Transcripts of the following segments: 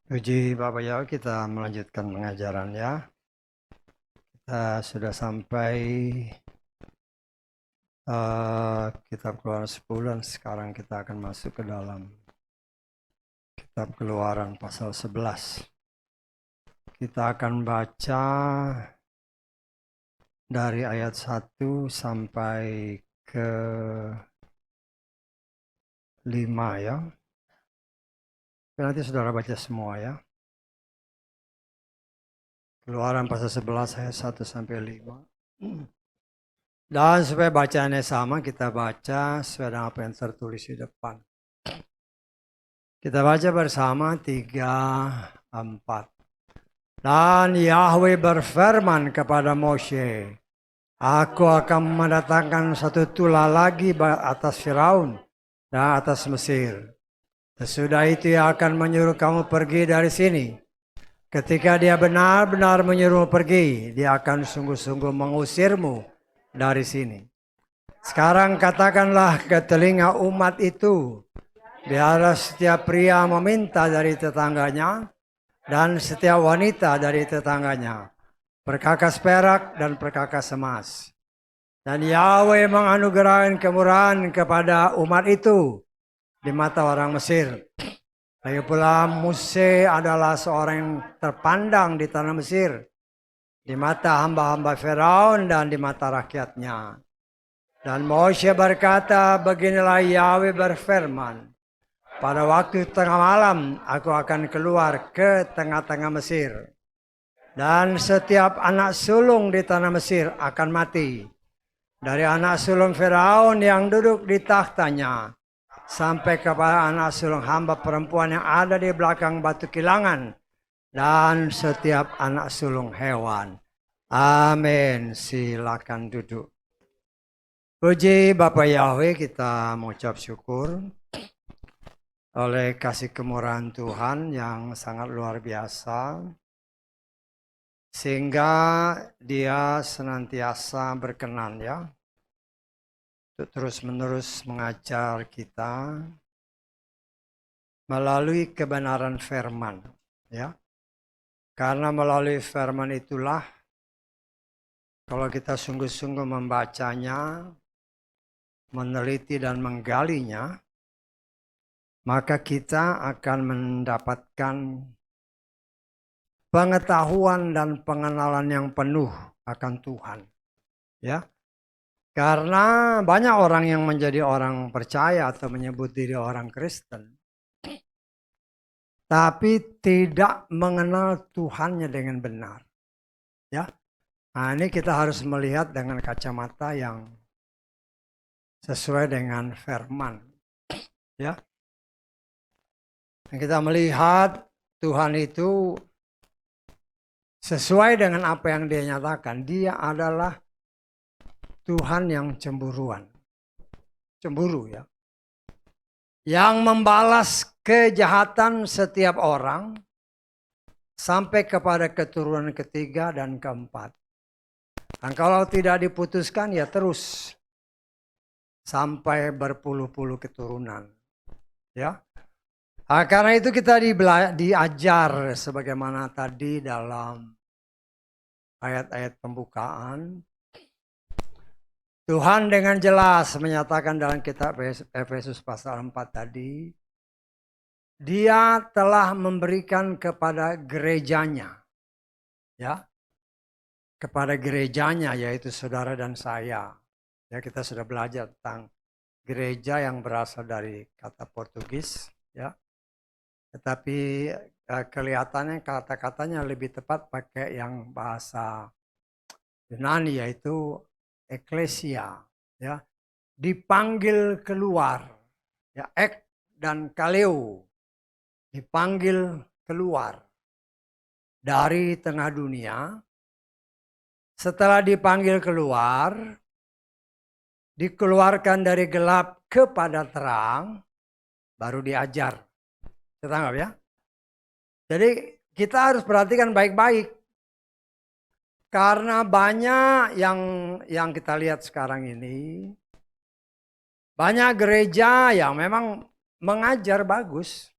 Puji Bapak Yahweh, kita melanjutkan pengajaran ya. Kita sudah sampai kitab Keluaran 10 dan sekarang kita akan masuk ke dalam kitab Keluaran pasal 11. Kita akan baca dari ayat 1 sampai ke 5 ya. Nanti saudara baca semua ya. Keluaran pasal 11 ayat 1 sampai 5. Dan supaya bacaannya sama, kita baca sesuai dengan apa yang tertulis di depan. Kita baca bersama 3, 4. Dan Yahweh berfirman kepada Moshe, Aku akan mendatangkan satu tulah lagi atas Firaun dan atas Mesir. Sesudah itu ia akan menyuruh kamu pergi dari sini. Ketika dia benar-benar menyuruhmu pergi, dia akan sungguh-sungguh mengusirmu dari sini. Sekarang katakanlah ke telinga umat itu, biarlah setiap pria meminta dari tetangganya dan setiap wanita dari tetangganya perkakas perak dan perkakas emas. Dan Yahweh menganugerahkan kemurahan kepada umat itu di mata orang Mesir. Lagi pula Mose adalah seorang yang terpandang di tanah Mesir, di mata hamba-hamba Firaun dan di mata rakyatnya. Dan Moshe berkata, beginilah Yahweh berfirman, pada waktu tengah malam aku akan keluar ke tengah-tengah Mesir. Dan setiap anak sulung di tanah Mesir akan mati. Dari anak sulung Firaun yang duduk di tahtanya, sampai kepada anak sulung hamba perempuan yang ada di belakang batu kilangan, dan setiap anak sulung hewan. Amin. Silakan duduk. Puji Bapa Yahweh, kita mengucap syukur oleh kasih kemurahan Tuhan yang sangat luar biasa, sehingga Dia senantiasa berkenan ya untuk terus-menerus mengajar kita melalui kebenaran firman ya. Karena melalui firman itulah kalau kita sungguh-sungguh membacanya, meneliti dan menggalinya, maka kita akan mendapatkan pengetahuan dan pengenalan yang penuh akan Tuhan. Ya. Karena banyak orang yang menjadi orang percaya atau menyebut diri orang Kristen, tapi tidak mengenal Tuhannya dengan benar. Ya. Nah, ini kita harus melihat dengan kacamata yang sesuai dengan firman. Ya. Dan kita melihat Tuhan itu sesuai dengan apa yang Dia nyatakan. Dia adalah Tuhan yang cemburuan. Cemburu ya. Yang membalas kejahatan setiap orang sampai kepada keturunan ketiga dan keempat. Dan kalau tidak diputuskan ya terus sampai berpuluh-puluh keturunan. Ya. Nah, karena itu kita diajar sebagaimana tadi dalam ayat-ayat pembukaan. Tuhan dengan jelas menyatakan dalam kitab Efesus pasal 4 tadi, Dia telah memberikan kepada gerejanya, ya, kepada gerejanya yaitu saudara dan saya. Ya, kita sudah belajar tentang gereja yang berasal dari kata Portugis, ya. Tetapi kelihatannya kata-katanya lebih tepat pakai yang bahasa Yunani yaitu eklesia, ya, dipanggil keluar, ya, ek dan kaleo, dipanggil keluar dari tengah dunia. Setelah dipanggil keluar, dikeluarkan dari gelap kepada terang, baru diajar. Kita tanggap ya. Jadi kita harus perhatikan baik-baik. Karena banyak yang kita lihat sekarang ini Banyak gereja yang memang mengajar bagus.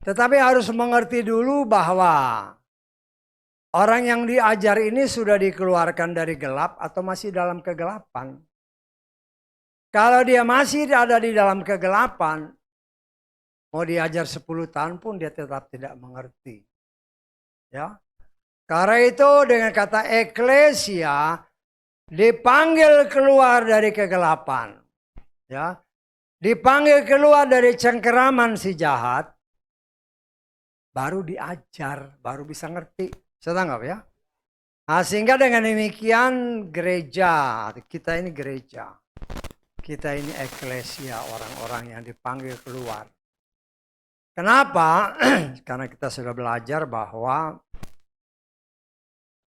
Tetapi harus mengerti dulu bahwa orang yang diajar ini sudah dikeluarkan dari gelap atau masih dalam kegelapan. Kalau dia masih ada di dalam kegelapan, mau diajar 10 tahun pun dia tetap tidak mengerti. Ya. Karena itu dengan kata eklesia dipanggil keluar dari kegelapan. Ya. Dipanggil keluar dari cengkeraman si jahat. Baru diajar, baru bisa ngerti. Saya tanggap ya. Nah, sehingga dengan demikian gereja, kita ini gereja. Kita ini eklesia, orang-orang yang dipanggil keluar. Kenapa? Karena kita sudah belajar bahwa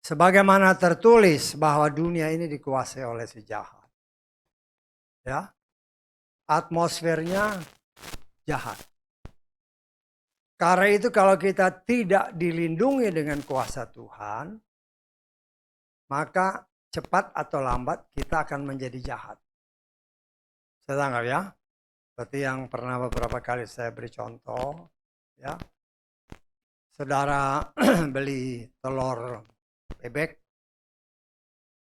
sebagaimana tertulis bahwa dunia ini dikuasai oleh si jahat. Ya. Atmosfernya jahat. Karena itu kalau kita tidak dilindungi dengan kuasa Tuhan, maka cepat atau lambat kita akan menjadi jahat. Saya tanggap ya. Seperti yang pernah beberapa kali saya beri contoh. Ya. Saudara beli telur bebek.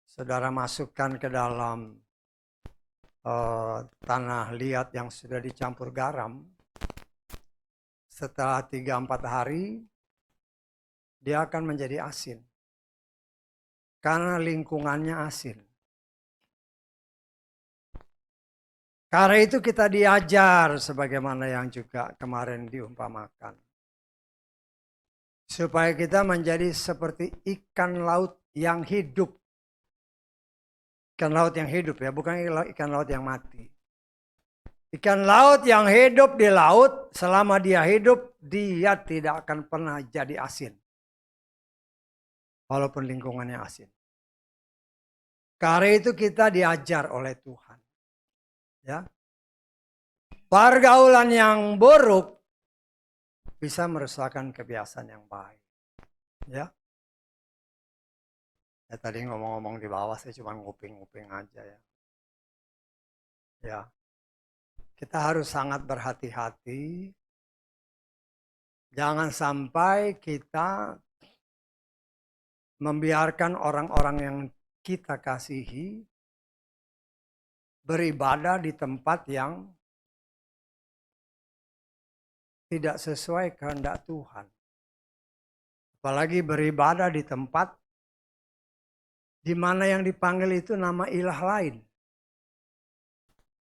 Saudara masukkan ke dalam tanah liat yang sudah dicampur garam. Setelah 3-4 hari, dia akan menjadi asin. Karena lingkungannya asin. Karena itu kita diajar sebagaimana yang juga kemarin diumpamakan. Supaya kita menjadi seperti ikan laut yang hidup. Ikan laut yang hidup ya, bukan ikan laut yang mati. Ikan laut yang hidup di laut, selama dia hidup, dia tidak akan pernah jadi asin. Walaupun lingkungannya asin. Karena itu kita diajar oleh Tuhan. Ya. Pergaulan yang buruk bisa merusakkan kebiasaan yang baik. Ya. Ya tadi ngomong-ngomong di bawah, saya cuma nguping-nguping aja ya. Ya. Kita harus sangat berhati-hati. Jangan sampai kita membiarkan orang-orang yang kita kasihi beribadah di tempat yang tidak sesuai kehendak Tuhan. Apalagi beribadah di tempat di mana yang dipanggil itu nama ilah lain.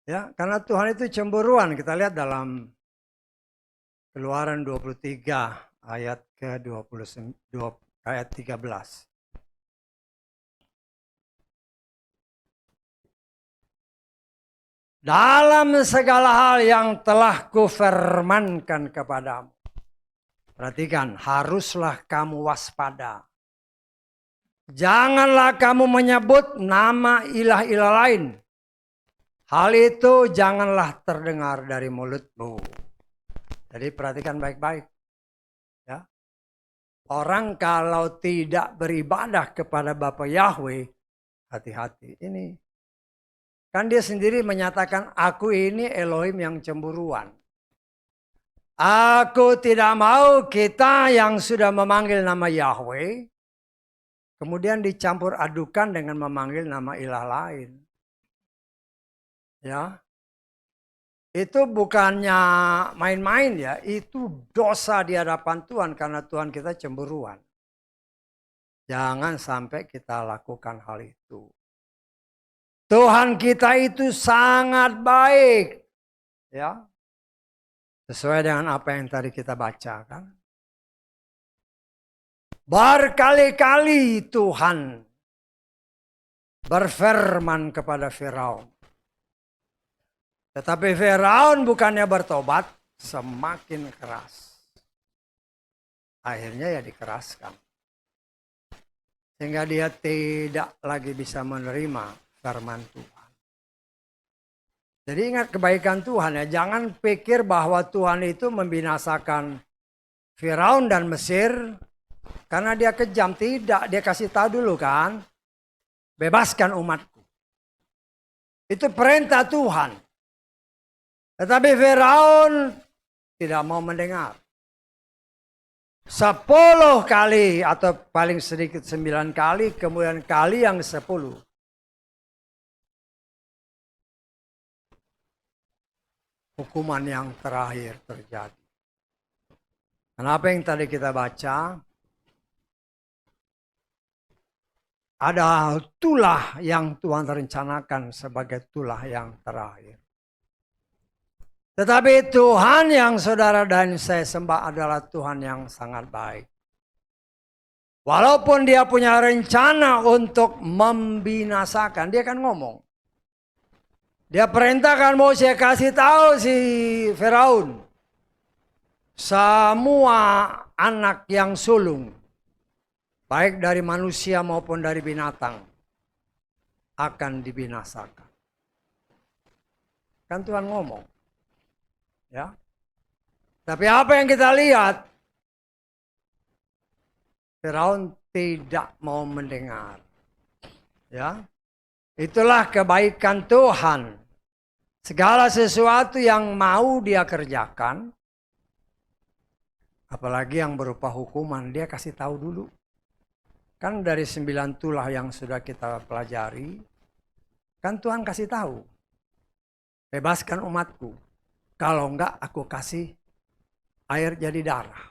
Ya, karena Tuhan itu cemburuan. Kita lihat dalam Keluaran 23 ayat ke-29 ayat 13. Dalam segala hal yang telah kufirmankan kepadamu. Perhatikan, haruslah kamu waspada. Janganlah kamu menyebut nama ilah-ilah lain. Hal itu janganlah terdengar dari mulutmu. Jadi perhatikan baik-baik. Ya. Orang kalau tidak beribadah kepada Bapa Yahweh, hati-hati. Ini kan dia sendiri menyatakan, aku ini Elohim yang cemburuan. Aku tidak mau kita yang sudah memanggil nama Yahweh, kemudian dicampur adukan dengan memanggil nama ilah lain. Ya, itu bukannya main-main ya, itu dosa di hadapan Tuhan karena Tuhan kita cemburuan. Jangan sampai kita lakukan hal itu. Tuhan kita itu sangat baik. Ya. Sesuai dengan apa yang tadi kita bacakan. Berkali-kali Tuhan berfirman kepada Firaun. Tetapi Firaun bukannya bertobat, semakin keras. Akhirnya ya dikeraskan. Sehingga dia tidak lagi bisa menerima firman Tuhan. Jadi ingat kebaikan Tuhan ya. Jangan pikir bahwa Tuhan itu membinasakan Firaun dan Mesir karena dia kejam. Tidak, dia kasih tahu dulu kan. Bebaskan umatku. Itu perintah Tuhan. Tetapi Firaun tidak mau mendengar. 10 kali atau paling sedikit 9 kali, kemudian kali yang 10. Hukuman yang terakhir terjadi. Kenapa yang tadi kita baca? Ada tulah yang Tuhan rencanakan sebagai tulah yang terakhir. Tetapi Tuhan yang saudara dan saya sembah adalah Tuhan yang sangat baik. Walaupun dia punya rencana untuk membinasakan, dia kan ngomong. Dia perintahkan Mose kasih tahu si Firaun. Semua anak yang sulung, baik dari manusia maupun dari binatang, akan dibinasakan. Kan Tuhan ngomong. Ya. Tapi apa yang kita lihat? Firaun tidak mau mendengar. Ya. Itulah kebaikan Tuhan. Segala sesuatu yang mau dia kerjakan, apalagi yang berupa hukuman, dia kasih tahu dulu. Kan dari 9 tulah yang sudah kita pelajari, kan Tuhan kasih tahu. Bebaskan umatku. Kalau enggak aku kasih air jadi darah.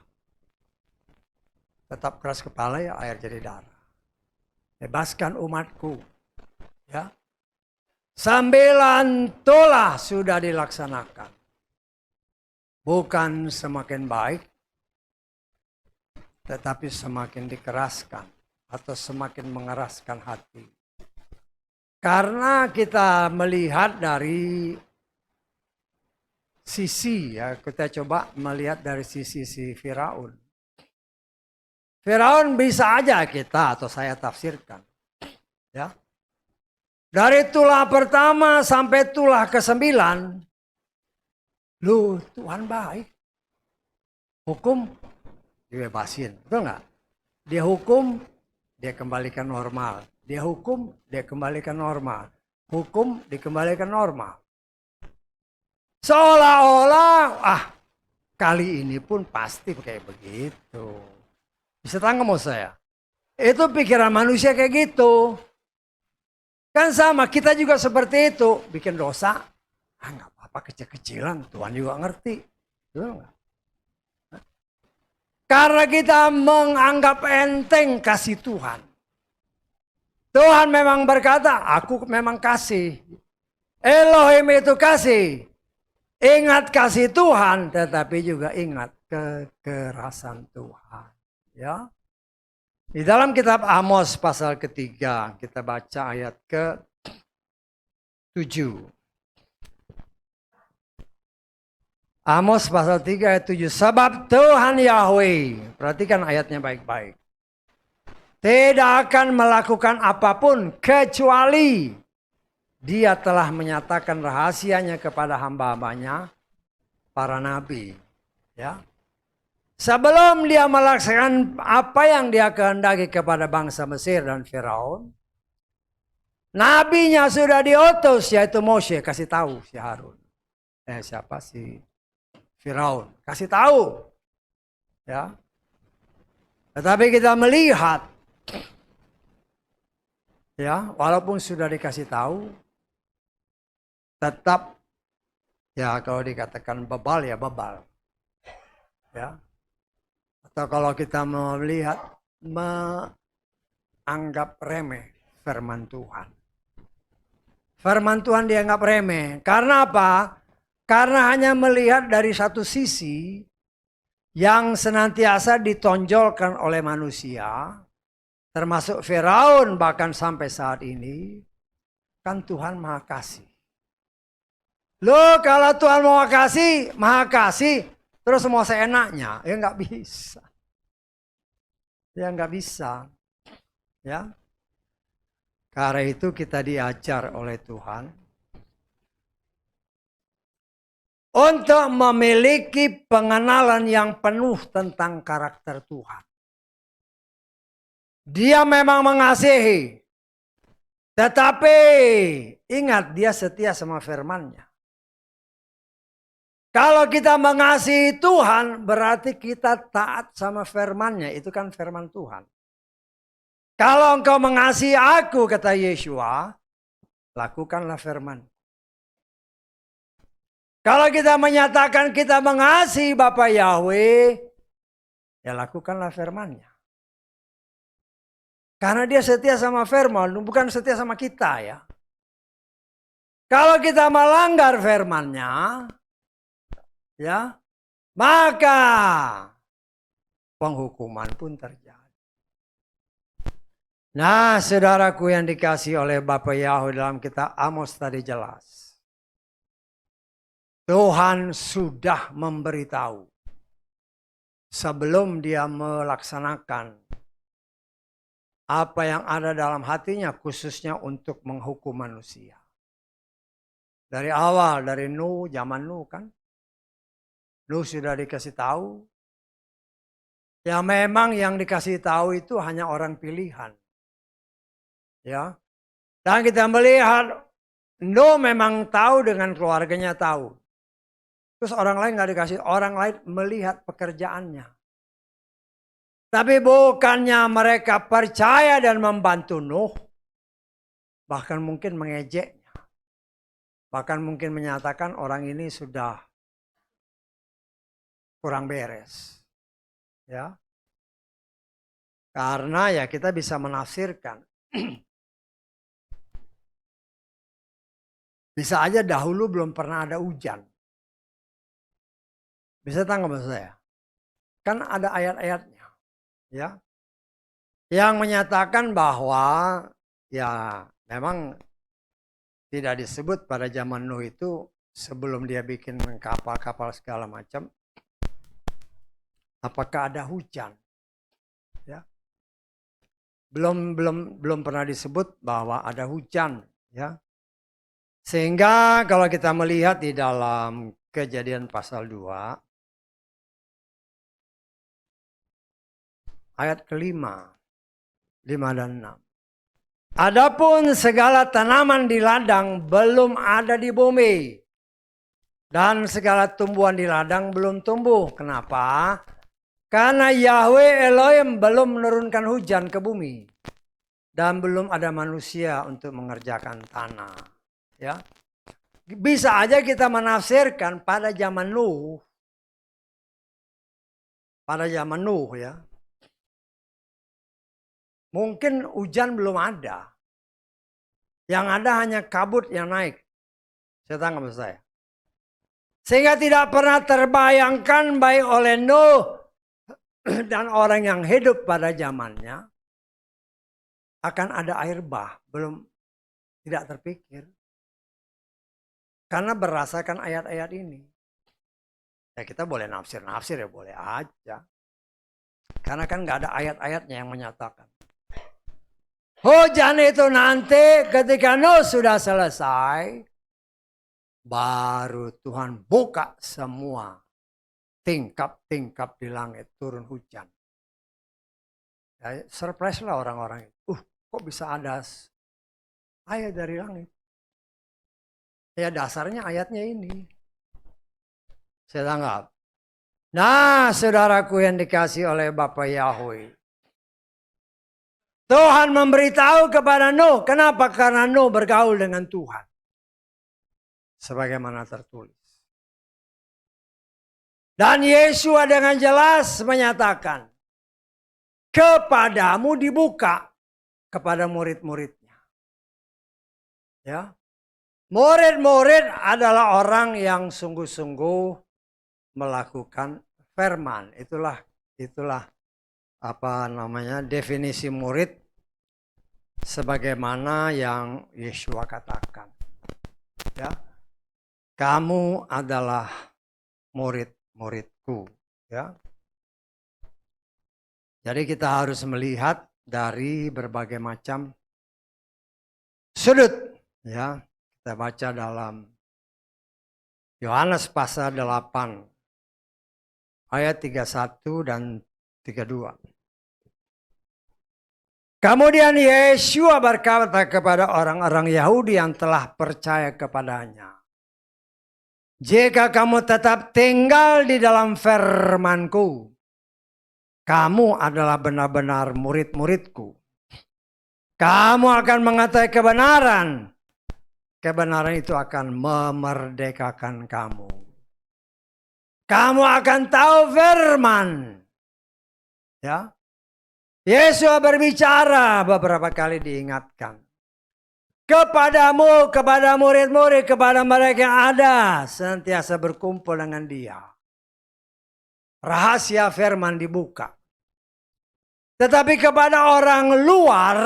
Tetap keras kepala ya, air jadi darah. Bebaskan umatku. Ya. 9 tulah sudah dilaksanakan. Bukan semakin baik, tetapi semakin dikeraskan atau semakin mengeraskan hati. Karena kita melihat dari sisi, ya kita coba melihat dari sisi si Firaun. Firaun bisa aja kita atau saya tafsirkan. Ya. Dari tulah pertama sampai tulah ke-9, loh Tuhan baik. Hukum dibebasin, betul nggak? Dia hukum, dia kembalikan normal. Dia hukum, dia kembalikan normal. Hukum, dikembalikan normal. Seolah-olah, kali ini pun pasti kayak begitu. Bisa tangkap mau saya? Itu pikiran manusia kayak gitu. Kan sama, kita juga seperti itu. Bikin dosa, nggak apa-apa kecil-kecilan, Tuhan juga ngerti. Betul nggak? Karena kita menganggap enteng kasih Tuhan. Tuhan memang berkata, aku memang kasih. Elohim itu kasih. Ingat kasih Tuhan, tetapi juga ingat kekerasan Tuhan. Ya. Di dalam kitab Amos pasal ketiga, kita baca ayat ke-7. Amos pasal 3 ayat 7. Sebab Tuhan Yahweh, perhatikan ayatnya baik-baik, tidak akan melakukan apapun kecuali Dia telah menyatakan rahasianya kepada hamba-hambanya, para nabi. Ya. Sebelum dia melaksanakan apa yang dia kehendaki kepada bangsa Mesir dan Firaun, nabinya sudah diutus, yaitu Mose, kasih tahu si Harun. Siapa si Firaun? Kasih tahu. Ya. Tetapi kita melihat, ya, walaupun sudah dikasih tahu, tetap, ya kalau dikatakan bebal ya bebal. Ya. Atau kalau kita melihat, menganggap remeh firman Tuhan. Firman Tuhan dianggap remeh. Karena apa? Karena hanya melihat dari satu sisi yang senantiasa ditonjolkan oleh manusia, termasuk Firaun bahkan sampai saat ini, kan Tuhan Maha Kasih. Loh kalau Tuhan Maha Kasih, terus mau seenaknya, ya nggak bisa. Ya nggak bisa. Ya. Karena itu kita diajar oleh Tuhan untuk memiliki pengenalan yang penuh tentang karakter Tuhan. Dia memang mengasihi. Tetapi ingat, dia setia sama firman-Nya. Kalau kita mengasihi Tuhan, berarti kita taat sama firman-Nya. Itu kan firman Tuhan. Kalau engkau mengasihi aku, kata Yeshua, lakukanlah firman. Kalau kita menyatakan kita mengasihi Bapa Yahweh, ya lakukanlah firman-Nya. Karena dia setia sama firman, bukan setia sama kita ya. Kalau kita melanggar firman-Nya, ya, maka penghukuman pun terjadi. Nah, saudaraku yang dikasihi oleh Bapa Yahweh, dalam kitab Amos tadi jelas. Tuhan sudah memberitahu sebelum dia melaksanakan apa yang ada dalam hatinya, khususnya untuk menghukum manusia. Dari awal, dari Nuh, zaman Nuh kan. Nuh sudah dikasih tahu. Ya memang yang dikasih tahu itu hanya orang pilihan. Ya. Dan kita melihat Nuh memang tahu, dengan keluarganya tahu. Terus orang lain nggak dikasih, orang lain melihat pekerjaannya. Tapi bukannya mereka percaya dan membantu Nuh, bahkan mungkin mengejeknya. Bahkan mungkin menyatakan orang ini sudah kurang beres. Ya. Karena ya kita bisa menafsirkan. Bisa aja dahulu belum pernah ada hujan. Bisa tangkap maksud saya? Kan ada ayat-ayatnya. Ya. Yang menyatakan bahwa ya memang tidak disebut pada zaman Nuh itu, sebelum dia bikin kapal-kapal segala macam, apakah ada hujan? Ya. Belum pernah disebut bahwa ada hujan, ya. Sehingga kalau kita melihat di dalam Kejadian pasal 2 ayat ke-5, 5 dan 6. Adapun segala tanaman di ladang belum ada di bumi, dan segala tumbuhan di ladang belum tumbuh. Kenapa? Karena Yahweh Elohim belum menurunkan hujan ke bumi, dan belum ada manusia untuk mengerjakan tanah. Ya, bisa aja kita menafsirkan pada zaman Nuh, ya. Mungkin hujan belum ada. Yang ada hanya kabut yang naik. Saya tangkap maksud saya. Sehingga tidak pernah terbayangkan baik oleh Nuh dan orang yang hidup pada zamannya akan ada air bah. Belum, tidak terpikir. Karena berdasarkan ayat-ayat ini. Ya kita boleh nafsir ya, boleh aja. Karena kan nggak ada ayat-ayatnya yang menyatakan. Hujan itu nanti ketika Nuh sudah selesai, baru Tuhan buka semua tingkap-tingkap di langit, turun hujan. Ya, surprise lah orang-orang itu. Kok bisa ada ayat dari langit? Ya dasarnya ayatnya ini. Saya tanggap. Nah, saudaraku yang dikasih oleh Bapa Yahweh, Tuhan memberitahu kepada Nuh. Kenapa? Karena Nuh bergaul dengan Tuhan. Sebagaimana tertulis. Dan Yesus dengan jelas menyatakan, kepadamu dibuka, kepada murid-muridnya. Ya. Murid-murid adalah orang yang sungguh-sungguh melakukan firman. Itulah definisi murid sebagaimana yang Yeshua katakan. Ya. Kamu adalah murid-muridku, ya. Jadi kita harus melihat dari berbagai macam sudut, ya. Kita baca dalam Yohanes pasal 8 ayat 31 dan 32. Kemudian Yesua berkata kepada orang-orang Yahudi yang telah percaya kepadanya, jika kamu tetap tinggal di dalam firman-Ku, kamu adalah benar-benar murid-murid-Ku. Kamu akan mengetahui kebenaran. Kebenaran itu akan memerdekakan kamu. Kamu akan tahu firman. Ya. Yesus berbicara beberapa kali diingatkan. Kepadamu, kepada murid-murid, kepada mereka yang ada. Senantiasa berkumpul dengan dia. Rahasia firman dibuka. Tetapi kepada orang luar,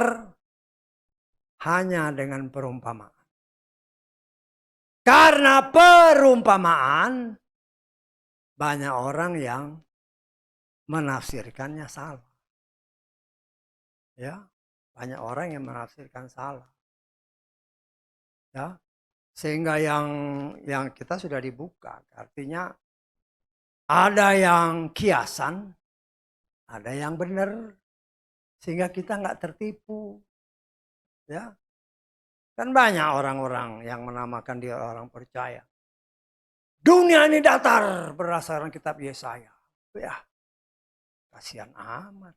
hanya dengan perumpamaan. Karena perumpamaan, banyak orang yang menafsirkannya salah. Ya, banyak orang yang menafsirkan salah. Ya, sehingga yang kita sudah dibuka, artinya ada yang kiasan, ada yang benar, sehingga kita nggak tertipu. Ya, kan banyak orang-orang yang menamakan dia orang percaya. Dunia ini datar berdasarkan kitab Yesaya. Ya, kasihan amat.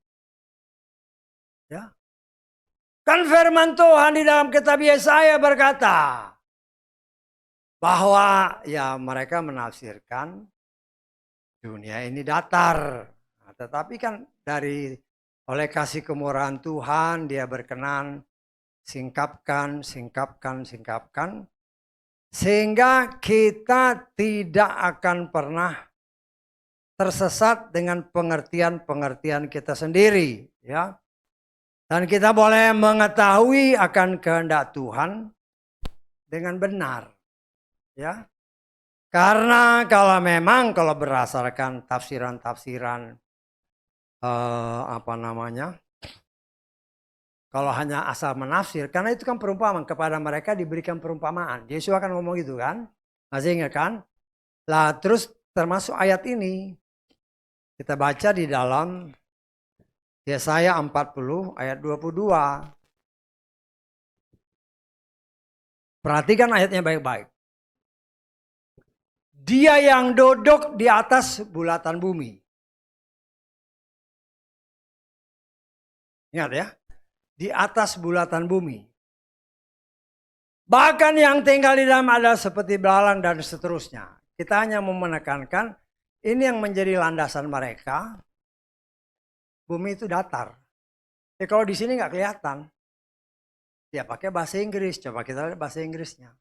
Ya, kan firman Tuhan di dalam kitab Yesaya berkata bahwa ya mereka menafsirkan dunia ini datar. Nah, tetapi kan oleh kasih kemurahan Tuhan dia berkenan singkapkan. Sehingga kita tidak akan pernah tersesat dengan pengertian-pengertian kita sendiri. Ya. Dan kita boleh mengetahui akan kehendak Tuhan dengan benar. Ya. Karena kalau berdasarkan tafsiran-tafsiran kalau hanya asal menafsir, karena itu kan perumpamaan, kepada mereka diberikan perumpamaan. Yesus akan ngomong gitu kan, masih ingat kan? Lah terus termasuk ayat ini, kita baca di dalam Yesaya 40 ayat 22. Perhatikan ayatnya baik-baik. Dia yang duduk di atas bulatan bumi. Ingat ya. Di atas bulatan bumi. Bahkan yang tinggal di dalam adalah seperti belalang dan seterusnya. Kita hanya mau menekankan ini yang menjadi landasan mereka. Bumi itu datar. Kalau di sini nggak kelihatan. Ya pakai bahasa Inggris. Coba kita lihat bahasa Inggrisnya.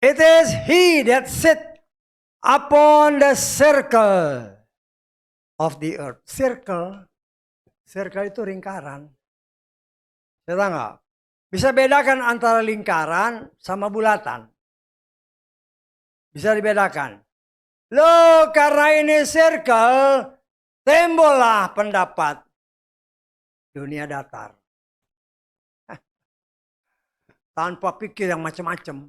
It is he that sit upon the circle of the earth. Circle itu lingkaran. Saya tahu nggak? Bisa bedakan antara lingkaran sama bulatan. Bisa dibedakan. Loh, karena ini circle, timbullah pendapat dunia datar. Tanpa pikir yang macam-macam.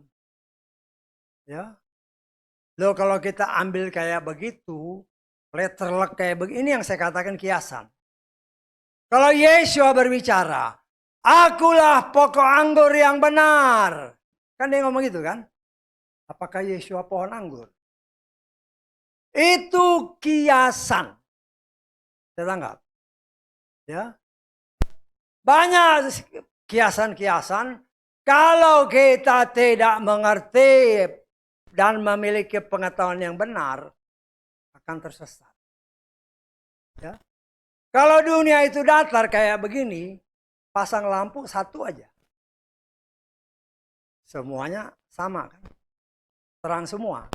Ya. Loh, kalau kita ambil kayak begitu, letterlock kayak begini, ini yang saya katakan kiasan. Kalau Yesua berbicara, akulah pokok anggur yang benar. Kan dia ngomong gitu kan? Apakah Yesua pohon anggur? Itu kiasan. Saya tanggap. Ya. Banyak kiasan-kiasan. Kalau kita tidak mengerti dan memiliki pengetahuan yang benar, akan tersesat. Ya. Kalau dunia itu datar kayak begini, pasang lampu satu aja. Semuanya sama kan. Terang semua.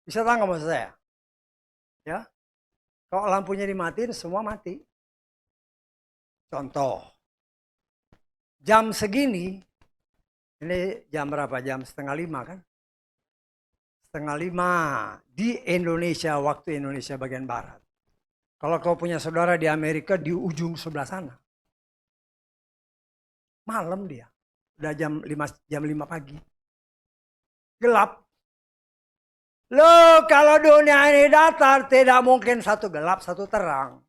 Bisa tangkap maksud saya? Ya. Kalau lampunya dimatiin, semua mati. Contoh. Jam segini, ini jam berapa? Jam 4:30 kan? 4:30 di Indonesia, waktu Indonesia bagian barat. Kalau kau punya saudara di Amerika di ujung sebelah sana. Malam dia. Udah jam 5 pagi. Gelap. Loh, kalau dunia ini datar, tidak mungkin satu gelap, satu terang.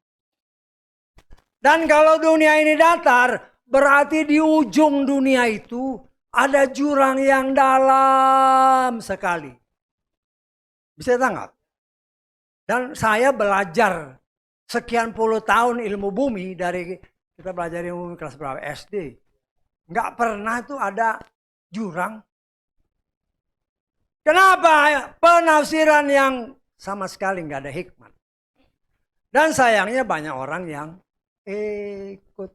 Dan kalau dunia ini datar, berarti di ujung dunia itu ada jurang yang dalam sekali. Bisa tanggap? Dan saya belajar sekian puluh tahun ilmu bumi dari kita belajar ilmu bumi kelas berapa? SD. Nggak pernah itu ada jurang. Kenapa? Penafsiran yang sama sekali nggak ada hikmat. Dan sayangnya banyak orang yang ikut.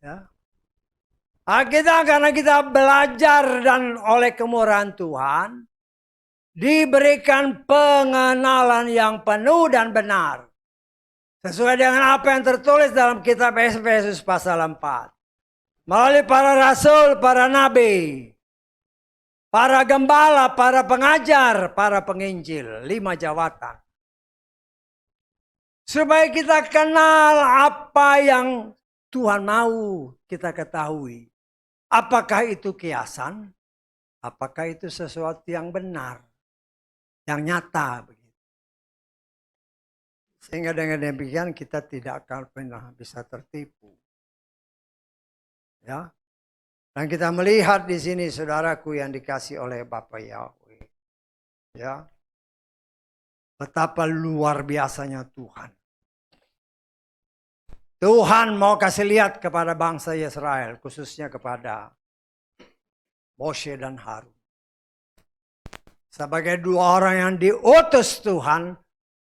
Ya. Karena kita belajar dan oleh kemurahan Tuhan, diberikan pengenalan yang penuh dan benar. Sesuai dengan apa yang tertulis dalam kitab Efesus pasal 4. Melalui para rasul, para nabi, para gembala, para pengajar, para penginjil, 5 jawatan. Supaya kita kenal apa yang Tuhan mau kita ketahui. Apakah itu kiasan? Apakah itu sesuatu yang benar? Yang nyata. Sehingga dengan demikian kita tidak akan pernah bisa tertipu. Ya. Dan kita melihat di sini saudaraku yang dikasih oleh Bapa Yahweh. Ya. Betapa luar biasanya Tuhan. Tuhan mau kasih lihat kepada bangsa Israel, khususnya kepada Moshe dan Harun. Sebagai 2 orang yang diutus Tuhan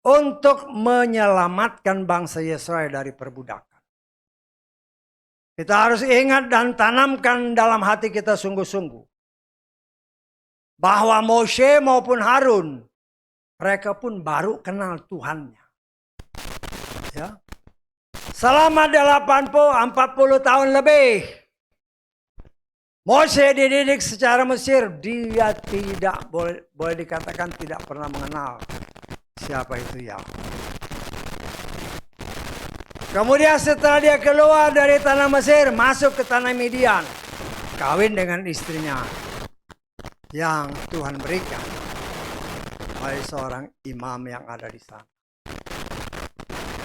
untuk menyelamatkan bangsa Israel dari perbudakan. Kita harus ingat dan tanamkan dalam hati kita sungguh-sungguh. Bahwa Moshe maupun Harun, mereka pun baru kenal Tuhannya. Ya. Selama 40 tahun lebih, Moshe dididik secara Mesir. Dia tidak boleh dikatakan tidak pernah mengenal siapa itu Yahweh. Kemudian setelah dia keluar dari tanah Mesir, masuk ke tanah Midian, kawin dengan istrinya yang Tuhan berikan oleh seorang imam yang ada di sana.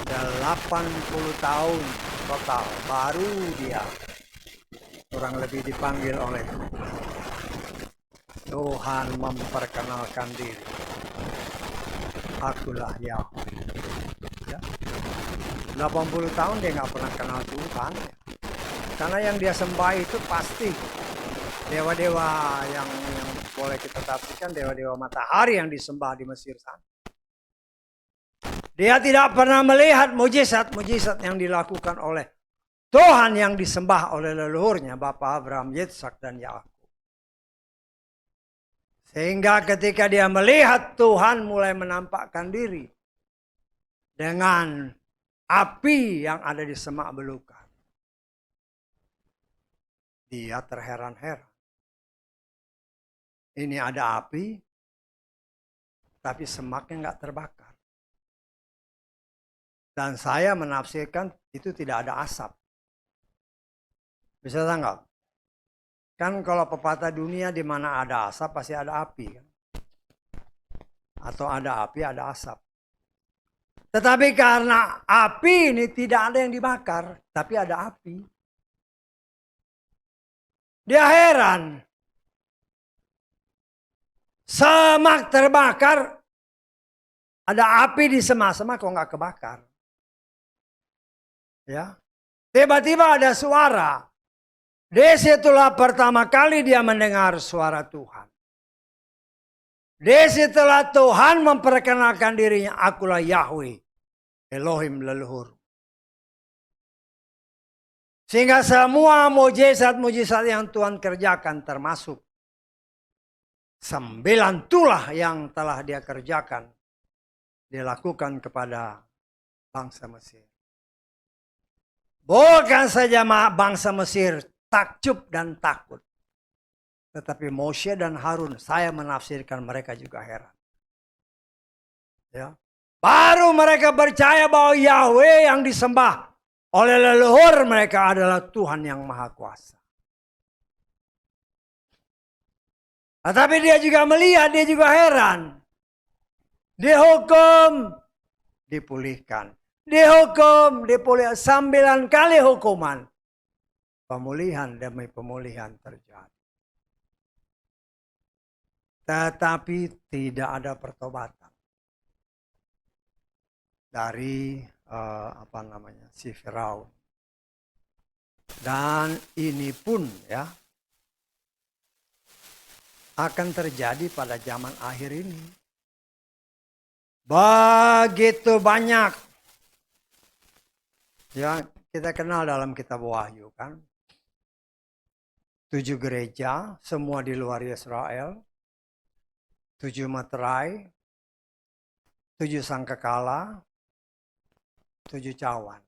80 tahun total baru dia kurang lebih dipanggil oleh Tuhan memperkenalkan diri. Akulah Yahweh. Ya. 80 tahun dia nggak pernah kenal Tuhan. Karena yang dia sembah itu pasti dewa-dewa yang boleh kita tafsirkan, dewa-dewa matahari yang disembah di Mesir sana. Dia tidak pernah melihat mujizat-mujizat yang dilakukan oleh Tuhan yang disembah oleh leluhurnya, Bapak Abraham, Yitzhak, dan Yakub. Sehingga ketika dia melihat Tuhan mulai menampakkan diri dengan api yang ada di semak belukar, dia terheran-heran. Ini ada api, tapi semaknya nggak terbakar. Dan saya menafsirkan itu tidak ada asap. Bisa tanggap? Kan kalau pepatah dunia di mana ada asap pasti ada api. Kan? Atau ada api, ada asap. Tetapi karena api ini tidak ada yang dibakar, tapi ada api. Dia heran. Semak terbakar, ada api di semak-semak kok nggak kebakar. Ya, tiba-tiba ada suara. Disitulah pertama kali dia mendengar suara Tuhan. Disitulah Tuhan memperkenalkan dirinya, akulah Yahweh, Elohim leluhur. Sehingga semua mujizat-mujizat yang Tuhan kerjakan termasuk 9 tulah yang telah dia kerjakan, dilakukan kepada bangsa Mesir. Bukan saja bangsa Mesir takjub dan takut. Tetapi Moshe dan Harun, saya menafsirkan mereka juga heran. Ya. Baru mereka percaya bahwa Yahweh yang disembah oleh leluhur mereka adalah Tuhan yang Maha Kuasa. Tetapi dia juga melihat, dia juga heran. Dihukum, dipulihkan. Dihukum, dipulihkan. 9 kali hukuman. Pemulihan demi pemulihan terjadi. Tetapi tidak ada pertobatan dari si Firaun. Dan ini pun ya akan terjadi pada zaman akhir ini. Begitu banyak ya kita kenal dalam kitab Wahyu kan. 7 gereja, semua di luar Israel. 7 materai, 7 sangkakala, 7 cawan.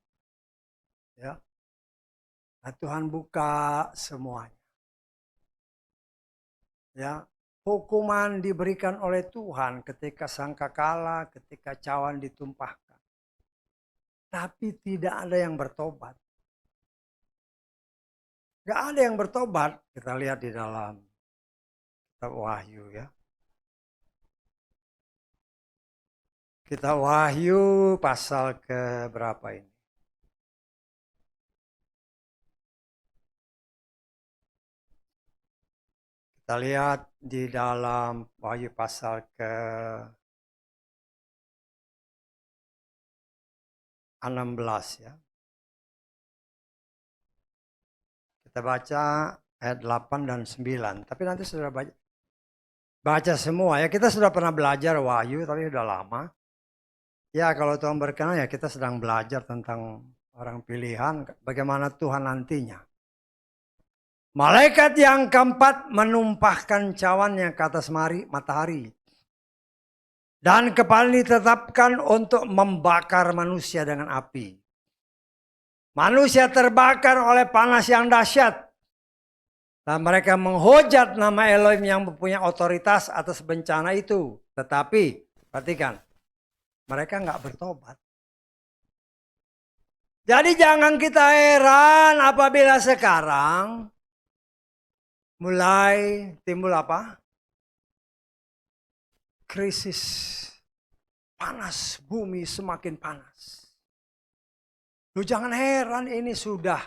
Ya. Nah, Tuhan buka semuanya. Ya, hukuman diberikan oleh Tuhan ketika sangkakala, ketika cawan ditumpahkan. Tapi tidak ada yang bertobat. Gak ada yang bertobat. Kita lihat di dalam kitab Wahyu ya. Kitab Wahyu pasal ke berapa ini? Kita lihat di dalam Wahyu pasal ke 16 ya. Kita baca ayat 8 dan 9. Tapi nanti sudah baca semua ya. Kita sudah pernah belajar Wahyu tapi sudah lama. Ya kalau Tuhan berkenan ya kita sedang belajar tentang orang pilihan. Bagaimana Tuhan nantinya. Malaikat yang keempat menumpahkan cawannya ke atas matahari. Dan kepala ditetapkan untuk membakar manusia dengan api. Manusia terbakar oleh panas yang dahsyat. Dan mereka menghujat nama Elohim yang mempunyai otoritas atas bencana itu. Tetapi, perhatikan, mereka nggak bertobat. Jadi jangan kita heran apabila sekarang mulai timbul apa? Krisis panas, bumi semakin panas. Lu jangan heran ini sudah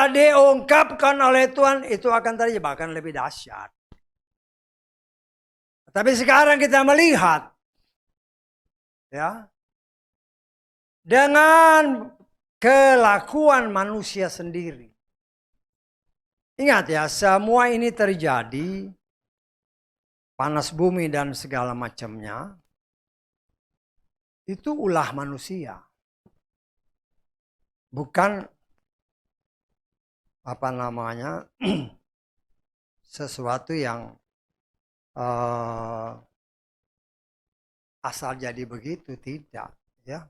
diungkapkan oleh Tuhan itu akan terjadi bahkan lebih dahsyat. Tapi sekarang kita melihat ya dengan kelakuan manusia sendiri. Ingat ya, semua ini terjadi panas bumi dan segala macamnya. Itu ulah manusia. Bukan sesuatu yang asal jadi begitu, tidak ya.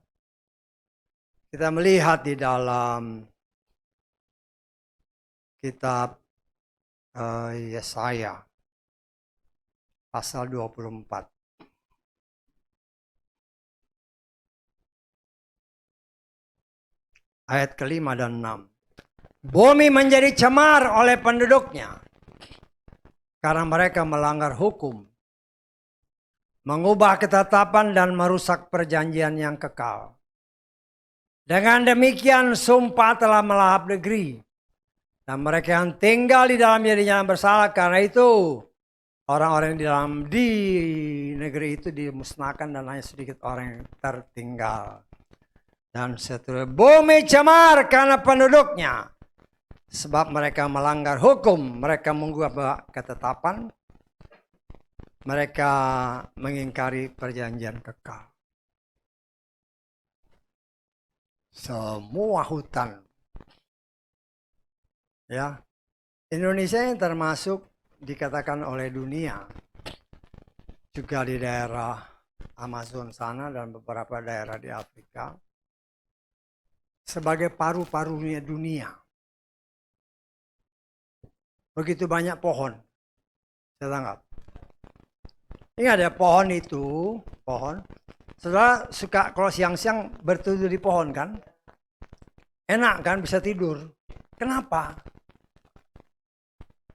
Kita melihat di dalam kitab Yesaya pasal 24. Ayat ke-5 dan 6. Bumi menjadi cemar oleh penduduknya karena mereka melanggar hukum, mengubah ketetapan dan merusak perjanjian yang kekal. Dengan demikian sumpah telah melahap negeri dan mereka yang tinggal di dalamnya dinyatakan bersalah. Karena itu orang-orang di negeri itu dimusnahkan dan hanya sedikit orang yang tertinggal. Dan seterusnya, bumi cemar karena penduduknya. Sebab mereka melanggar hukum, mereka mengubah ketetapan, mereka mengingkari perjanjian kekal. Semua hutan. Ya. Indonesia yang termasuk dikatakan oleh dunia. Juga di daerah Amazon sana dan beberapa daerah di Afrika. Sebagai paru-parunya dunia. Begitu banyak pohon. Saya tanggap. Ingat ya, pohon itu, saudara suka kalau siang-siang berteduh di pohon kan? Enak kan, bisa tidur. Kenapa?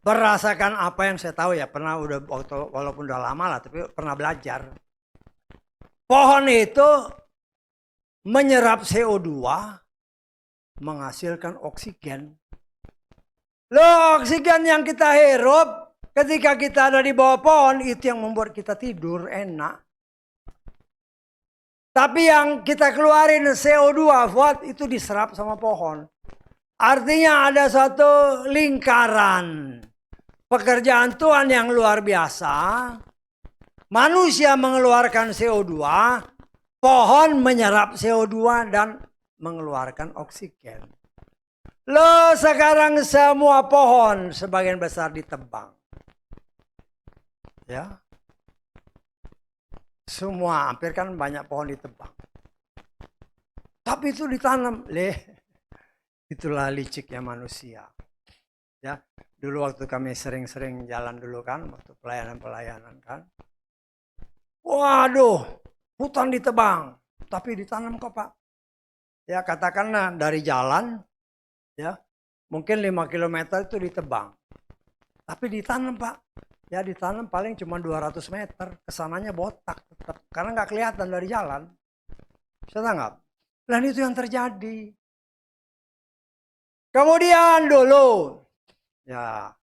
berdasarkan apa yang saya tahu ya, pernah udah walaupun udah lama lah, tapi pernah belajar. Pohon itu menyerap CO2, menghasilkan oksigen. Loh, oksigen yang kita hirup ketika kita ada di bawah pohon itu yang membuat kita tidur enak. Tapi yang kita keluarin CO2 buat itu diserap sama pohon. Artinya ada suatu lingkaran pekerjaan Tuhan yang luar biasa. Manusia mengeluarkan CO2, pohon menyerap CO2 dan mengeluarkan oksigen. Loh, sekarang semua pohon sebagian besar ditebang. Ya. Semua hampir kan banyak pohon ditebang. Tapi itu ditanam. Itulah liciknya manusia. Ya, dulu waktu kami sering-sering jalan dulu kan, waktu pelayanan-pelayanan kan. Waduh, hutan ditebang, tapi ditanam kok Pak. Ya katakanlah dari jalan, ya mungkin 5 km itu ditebang. Tapi ditanam Pak. Ya ditanam paling cuma 200 meter, kesananya botak tetap. Karena nggak kelihatan dari jalan. Bisa tanggap? Dan itu yang terjadi. Kemudian dulu, ya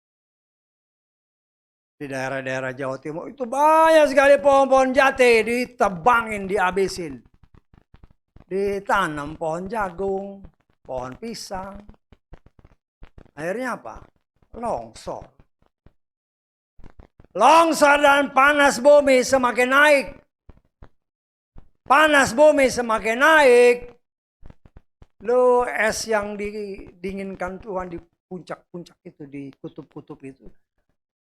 di daerah-daerah Jawa Timur itu banyak sekali pohon-pohon jati ditebangin, dihabisin. Ditanam pohon jagung, pohon pisang. Akhirnya apa? Longsor. Longsor dan panas bumi semakin naik. Panas bumi semakin naik. Lo es yang didinginkan Tuhan di puncak-puncak itu, di kutub-kutub itu.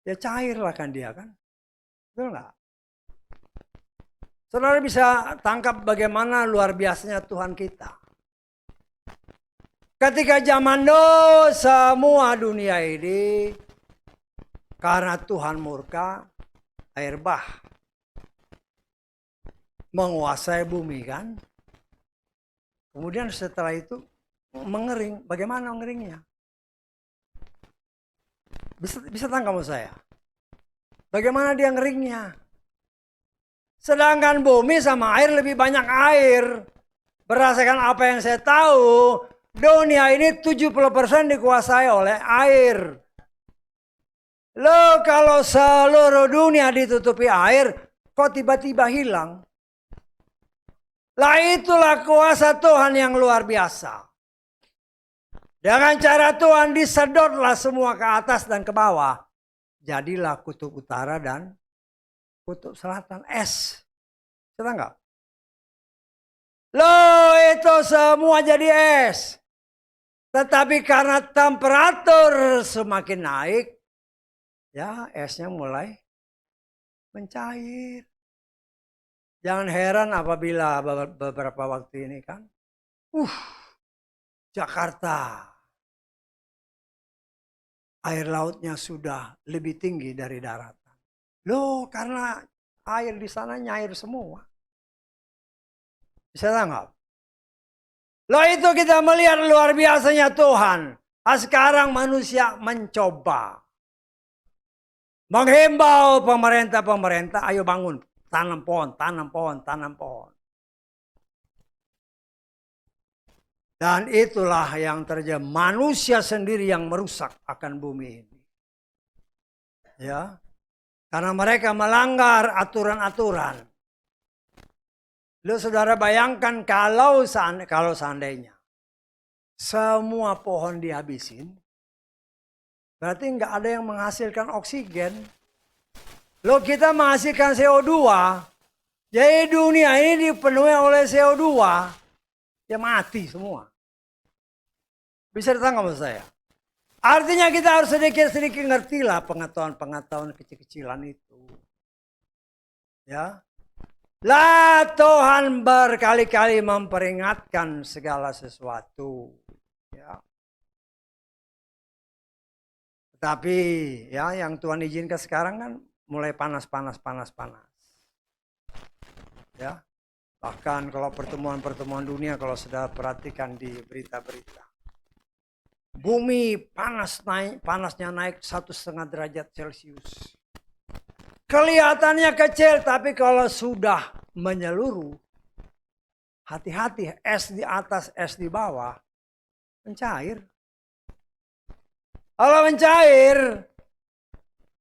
Ya cair lah kan dia kan. Betul nggak? Saudara bisa tangkap bagaimana luar biasanya Tuhan kita. Ketika zaman dulu semua dunia ini karena Tuhan murka, air bah menguasai bumi kan. Kemudian setelah itu mengering. Bagaimana mengeringnya? Bisa tangkap saya? Bagaimana dia ngeringnya? Sedangkan bumi sama air lebih banyak air. Berdasarkan apa yang saya tahu, dunia ini 70% dikuasai oleh air. Loh, kalau seluruh dunia ditutupi air, kok tiba-tiba hilang? Lah itulah kuasa Tuhan yang luar biasa. Dengan cara Tuhan disedotlah semua ke atas dan ke bawah. Jadilah kutub utara dan kutub selatan es. Kita enggak? Loh, itu semua jadi es. Tetapi karena temperatur semakin naik, ya esnya mulai mencair. Jangan heran apabila beberapa waktu ini kan, Jakarta, air lautnya sudah lebih tinggi dari daratan. Loh, karena air di sana nyair semua. Bisa tangkap? Loh, itu kita melihat luar biasanya Tuhan. Sekarang manusia mencoba menghimbau pemerintah, ayo bangun, tanam pohon, tanam pohon, tanam pohon. Dan itulah yang terjadi, manusia sendiri yang merusak akan bumi ini. Ya. Karena mereka melanggar aturan-aturan. Lu saudara bayangkan kalau seandainya semua pohon dihabisin, berarti nggak ada yang menghasilkan oksigen. Lo kita menghasilkan CO2. Jadi dunia ini dipenuhi oleh CO2. Ya mati semua. Bisa ditangkap maksud saya? Artinya kita harus sedikit-sedikit ngerti lah pengetahuan-pengetahuan kecil-kecilan itu. Ya. Lah Tuhan berkali-kali memperingatkan segala sesuatu. Ya. Tapi ya yang Tuhan izinkan sekarang kan mulai panas. Ya. Bahkan kalau pertemuan-pertemuan dunia kalau sudah perhatikan di berita-berita. Bumi panasnya naik 1,5 derajat Celcius. Kelihatannya kecil, tapi kalau sudah menyeluruh, hati-hati, es di atas, es di bawah, mencair. Kalau mencair,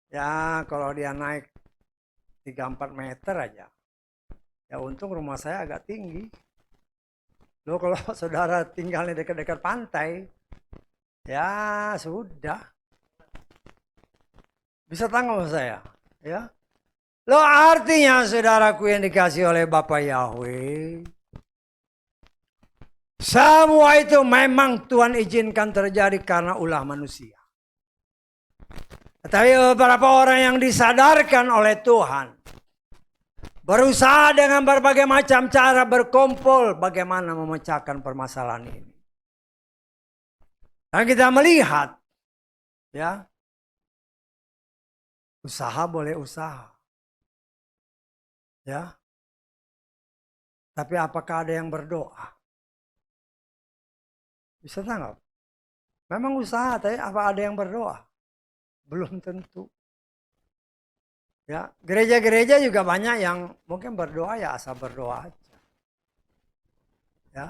ya kalau dia naik 3-4 meter aja, ya untung rumah saya agak tinggi. Loh kalau saudara tinggalnya dekat-dekat pantai, ya sudah. Bisa tanggung saya, ya. Loh artinya saudaraku yang dikasih oleh Bapa Yahweh, semua itu memang Tuhan izinkan terjadi karena ulah manusia. Tetapi beberapa orang yang disadarkan oleh Tuhan, berusaha dengan berbagai macam cara berkumpul bagaimana memecahkan permasalahan ini. Dan kita melihat, ya, usaha boleh usaha. Ya. Tapi apakah ada yang berdoa? Bisa tangkap? Memang usaha, tapi apa ada yang berdoa? Belum tentu. Ya, gereja-gereja juga banyak yang mungkin berdoa ya asal berdoa aja. Ya.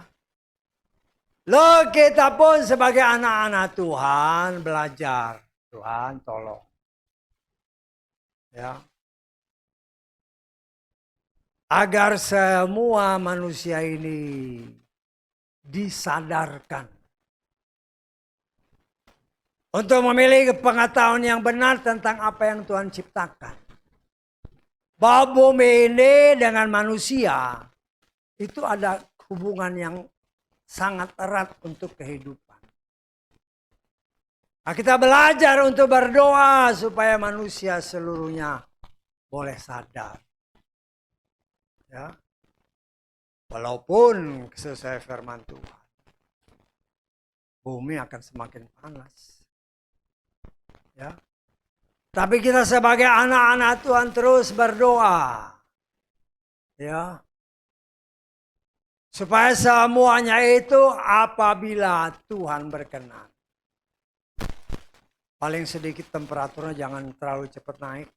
Loh kita pun sebagai anak-anak Tuhan belajar. Tuhan tolong. Ya. Agar semua manusia ini disadarkan untuk memiliki pengetahuan yang benar tentang apa yang Tuhan ciptakan. Bahwa bumi ini dengan manusia itu ada hubungan yang sangat erat untuk kehidupan. Nah, kita belajar untuk berdoa supaya manusia seluruhnya boleh sadar. Ya. Walaupun sesuai firman Tuhan, bumi akan semakin panas. Ya. Tapi kita sebagai anak-anak Tuhan terus berdoa. Ya. Supaya semuanya itu apabila Tuhan berkenan. Paling sedikit temperaturnya jangan terlalu cepat naik.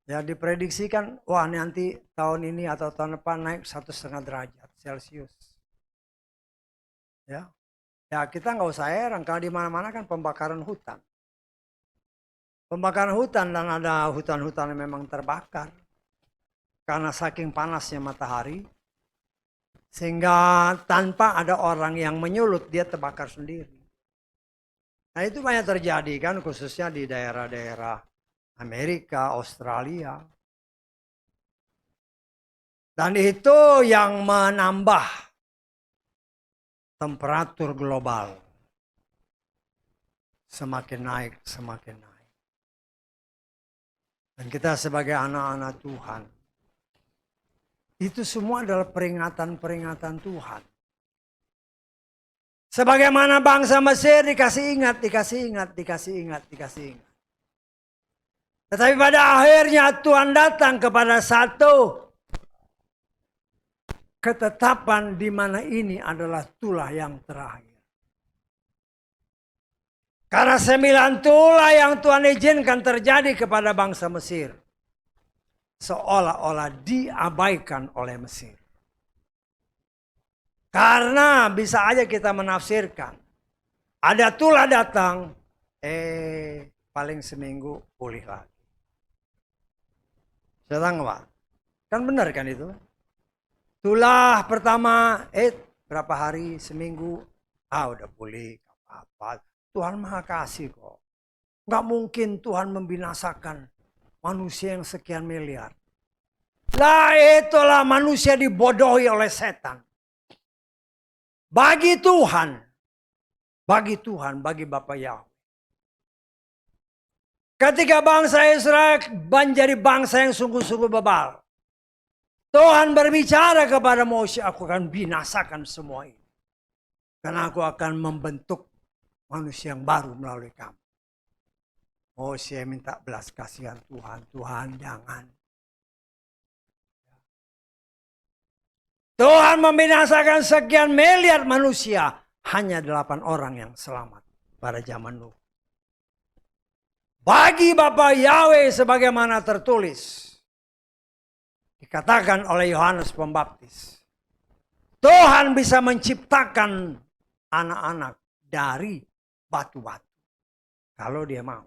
Ya diprediksikan, wah nanti tahun ini atau tahun depan naik 1,5 derajat Celcius. Ya, ya kita nggak usah heran kalau di mana-mana kan pembakaran hutan. Pembakaran hutan dan ada hutan-hutan yang memang terbakar karena saking panasnya matahari, sehingga tanpa ada orang yang menyulut dia terbakar sendiri. Nah itu banyak terjadi kan khususnya di daerah-daerah Amerika, Australia. Dan itu yang menambah temperatur global. Semakin naik, semakin naik. Dan kita sebagai anak-anak Tuhan, itu semua adalah peringatan-peringatan Tuhan. Sebagaimana bangsa Mesir dikasih ingat. Tetapi pada akhirnya Tuhan datang kepada satu ketetapan di mana ini adalah tulah yang terakhir. Karena 9 tulah yang Tuhan izinkan terjadi kepada bangsa Mesir, seolah-olah diabaikan oleh Mesir. Karena bisa aja kita menafsirkan, ada tulah datang, paling seminggu pulih lagi. Datang Pak. Kan benar kan itu? Tulah pertama, berapa hari, seminggu, udah pulih, apa-apa. Tuhan Maha Kasih kok. Nggak mungkin Tuhan membinasakan manusia yang sekian miliar. Lah itulah manusia dibodohi oleh setan. Bagi Tuhan, bagi Bapa Yahweh. Ketika bangsa Israel menjadi bangsa yang sungguh-sungguh bebal, Tuhan berbicara kepada Mose, aku akan binasakan semua ini. Karena aku akan membentuk manusia yang baru melalui kamu. Mose minta belas kasihan Tuhan. Tuhan jangan. Tuhan membinasakan sekian miliar manusia hanya 8 orang yang selamat pada zaman Nuh. Bagi Bapa Yahweh sebagaimana tertulis, dikatakan oleh Yohanes Pembaptis, Tuhan bisa menciptakan anak-anak dari batu-batu. Kalau dia mau.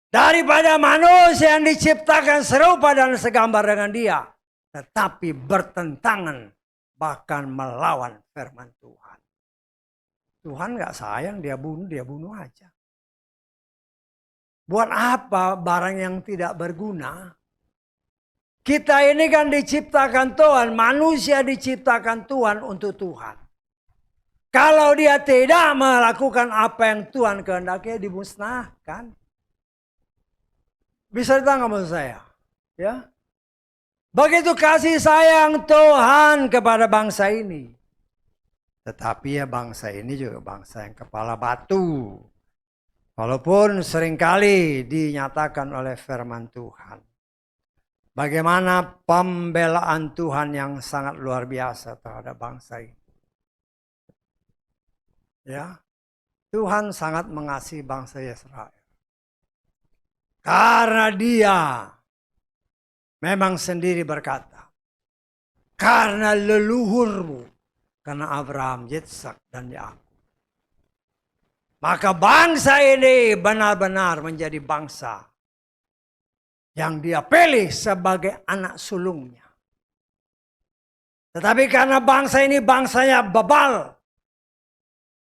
Daripada manusia yang diciptakan serupa dan segambar dengan dia, tetapi bertentangan bahkan melawan firman Tuhan. Tuhan gak sayang, dia bunuh aja. Buat apa barang yang tidak berguna? Kita ini kan diciptakan Tuhan, manusia diciptakan Tuhan untuk Tuhan. Kalau dia tidak melakukan apa yang Tuhan kehendaki, dimusnahkan. Bisa ditangkap maksud saya? Ya. Begitu kasih sayang Tuhan kepada bangsa ini. Tetapi ya bangsa ini juga bangsa yang kepala batu. Walaupun seringkali dinyatakan oleh firman Tuhan. Bagaimana pembelaan Tuhan yang sangat luar biasa terhadap bangsa ini. Ya, Tuhan sangat mengasihi bangsa Israel. Karena dia memang sendiri berkata, karena leluhurmu, karena Abraham, Yitzhak, dan Yakub. Maka bangsa ini benar-benar menjadi bangsa yang dia pilih sebagai anak sulungnya. Tetapi karena bangsa ini bangsanya bebal,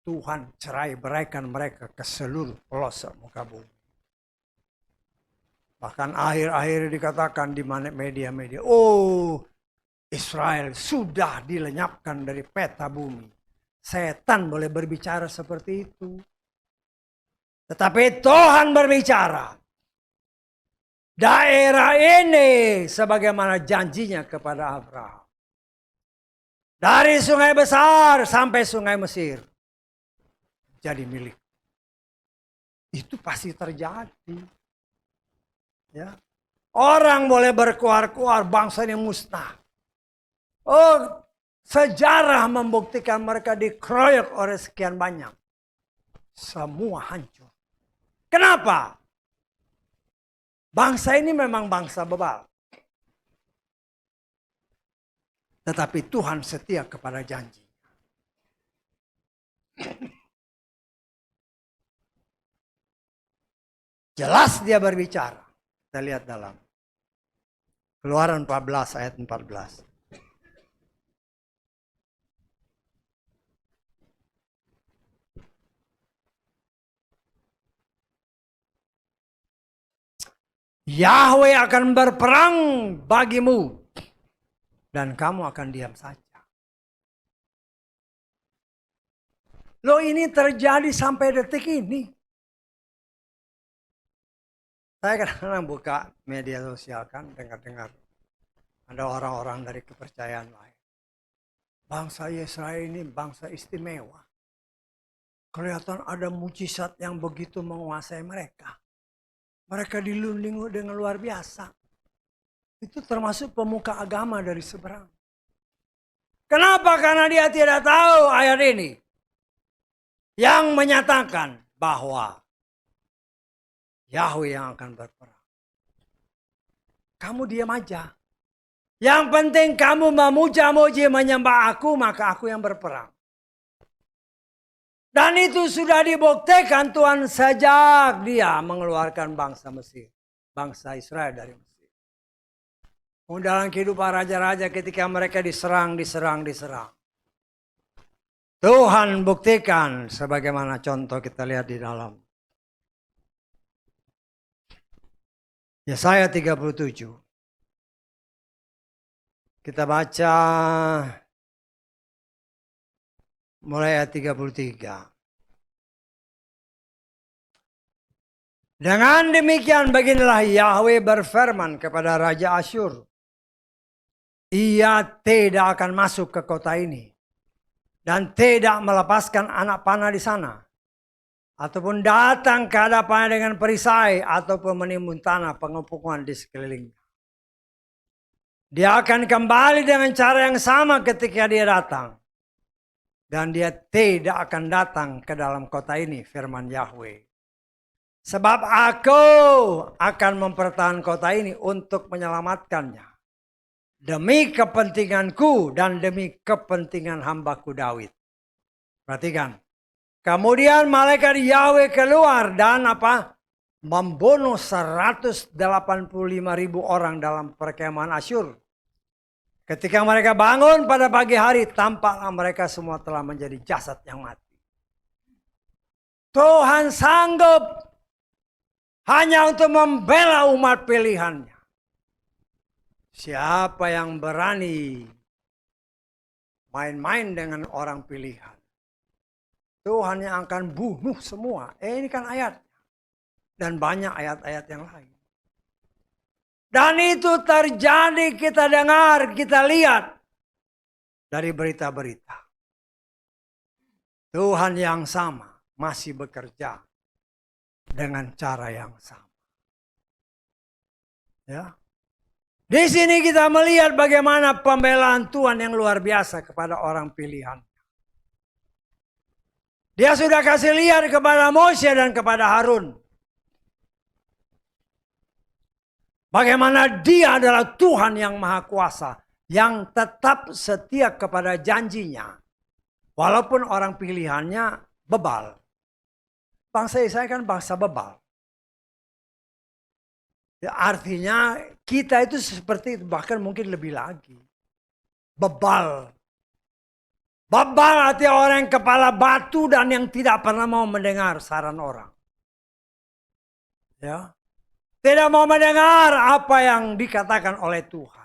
Tuhan cerai beraikan mereka ke seluruh pelosok muka bumi. Bahkan akhir-akhir dikatakan di media-media, oh Israel sudah dilenyapkan dari peta bumi. Setan boleh berbicara seperti itu. Tetapi Tuhan berbicara. Daerah ini sebagaimana janjinya kepada Abraham. Dari sungai besar sampai sungai Mesir. Jadi milik. Itu pasti terjadi. Ya. Orang boleh berkuar-kuar, bangsa ini musnah. Oh, sejarah membuktikan mereka dikeroyok oleh sekian banyak. Semua hancur. Kenapa? Bangsa ini memang bangsa bebal. Tetapi Tuhan setia kepada janji. Jelas dia berbicara. Kita lihat dalam Keluaran 14 ayat 14. Yahweh akan berperang bagimu dan kamu akan diam saja. Loh, ini terjadi sampai detik ini. Saya kadang-kadang buka media sosial kan, dengar-dengar ada orang-orang dari kepercayaan lain. Bangsa Israel ini bangsa istimewa. Kelihatan ada mujizat yang begitu menguasai mereka. Mereka dilindungi dengan luar biasa. Itu termasuk pemuka agama dari seberang. Kenapa? Karena dia tidak tahu ayat ini. Yang menyatakan bahwa Yahweh yang akan berperang. Kamu diam aja. Yang penting kamu memuja-muji menyembah aku, maka aku yang berperang. Dan itu sudah dibuktikan Tuhan sejak dia mengeluarkan bangsa Mesir. Bangsa Israel dari Mesir. Dalam kehidupan raja-raja ketika mereka diserang. Tuhan buktikan sebagaimana contoh kita lihat di dalam Yesaya 37. Kita baca mulai ayat 33. Dengan demikian beginilah Yahweh berfirman kepada Raja Asyur. Ia tidak akan masuk ke kota ini. Dan tidak melepaskan anak panah di sana. Ataupun datang ke hadapannya dengan perisai. Ataupun menimbun tanah pengepungan di sekelilingnya. Dia akan kembali dengan cara yang sama ketika dia datang. Dan dia tidak akan datang ke dalam kota ini, firman Yahweh. Sebab aku akan mempertahankan kota ini untuk menyelamatkannya. Demi kepentinganku dan demi kepentingan hambaku Daud. Perhatikan. Kemudian malaikat Yahweh keluar dan apa? Membunuh 185.000 orang dalam perkemahan Asyur. Ketika mereka bangun pada pagi hari, tampaklah mereka semua telah menjadi jasad yang mati. Tuhan sanggup hanya untuk membela umat pilihannya. Siapa yang berani main-main dengan orang pilihan, Tuhan yang akan bunuh semua. Ini kan ayat. Dan banyak ayat-ayat yang lain. Dan itu terjadi, kita dengar, kita lihat dari berita-berita. Tuhan yang sama masih bekerja dengan cara yang sama. Ya. Di sini kita melihat bagaimana pembelaan Tuhan yang luar biasa kepada orang pilihan. Dia sudah kasih lihat kepada Mose dan kepada Harun. Bagaimana dia adalah Tuhan yang maha kuasa. Yang tetap setia kepada janjinya. Walaupun orang pilihannya bebal. Bangsa Israel kan bangsa bebal. Ya, artinya kita itu seperti itu. Bahkan mungkin lebih lagi. Bebal. Bebal artinya orang yang kepala batu dan yang tidak pernah mau mendengar saran orang. Ya. Tidak mau mendengar apa yang dikatakan oleh Tuhan.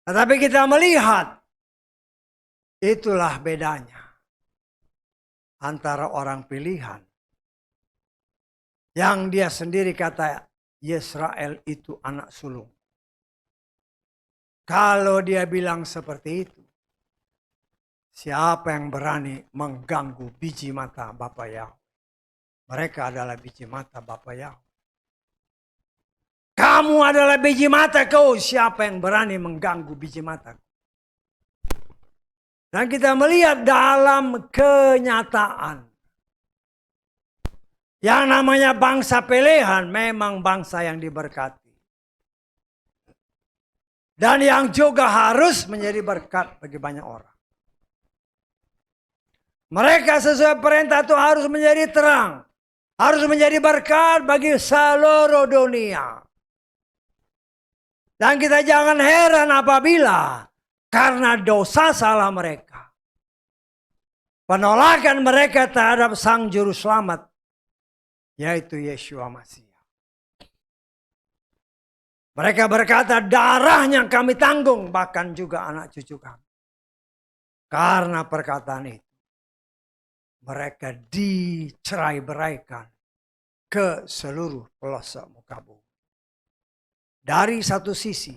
Tetapi kita melihat, itulah bedanya antara orang pilihan. Yang dia sendiri kata, Yisrael itu anak sulung. Kalau dia bilang seperti itu, siapa yang berani mengganggu biji mata Bapa Yahweh? Mereka adalah biji mata Bapa Yahweh. Kamu adalah biji mata kau. Siapa yang berani mengganggu biji mata? Dan kita melihat dalam kenyataan. Yang namanya bangsa pilihan memang bangsa yang diberkati. Dan yang juga harus menjadi berkat bagi banyak orang. Mereka sesuai perintah itu harus menjadi terang. Harus menjadi berkat bagi seluruh dunia. Dan kita jangan heran apabila karena dosa salah mereka. Penolakan mereka terhadap Sang Juru Selamat. Yaitu Yeshua Masih. Mereka berkata darahnya kami tanggung. Bahkan juga anak cucu kami. Karena perkataan itu. Mereka dicerai-beraikan ke seluruh pelosok muka bumi. Dari satu sisi,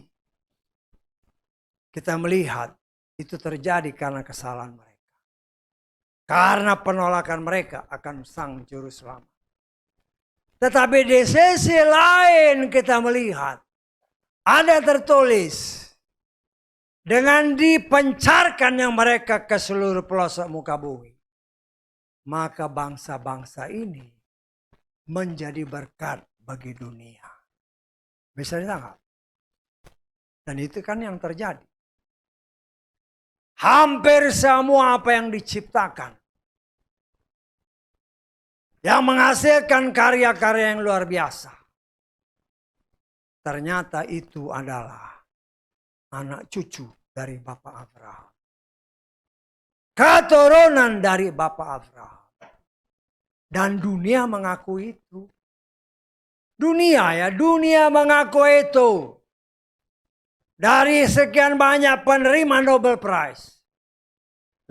kita melihat itu terjadi karena kesalahan mereka. Karena penolakan mereka akan Sang Juru Selamat. Tetapi di sisi lain kita melihat, ada tertulis, dengan dipencarkannya mereka ke seluruh pelosok muka bumi. Maka bangsa-bangsa ini menjadi berkat bagi dunia. Bisa ditangkap? Dan itu kan yang terjadi. Hampir semua apa yang diciptakan. Yang menghasilkan karya-karya yang luar biasa. Ternyata itu adalah anak cucu dari Bapak Abraham. Keturunan dari Bapak Abraham. Dan dunia mengakui itu. Dunia mengaku itu. Dari sekian banyak penerima Nobel Prize.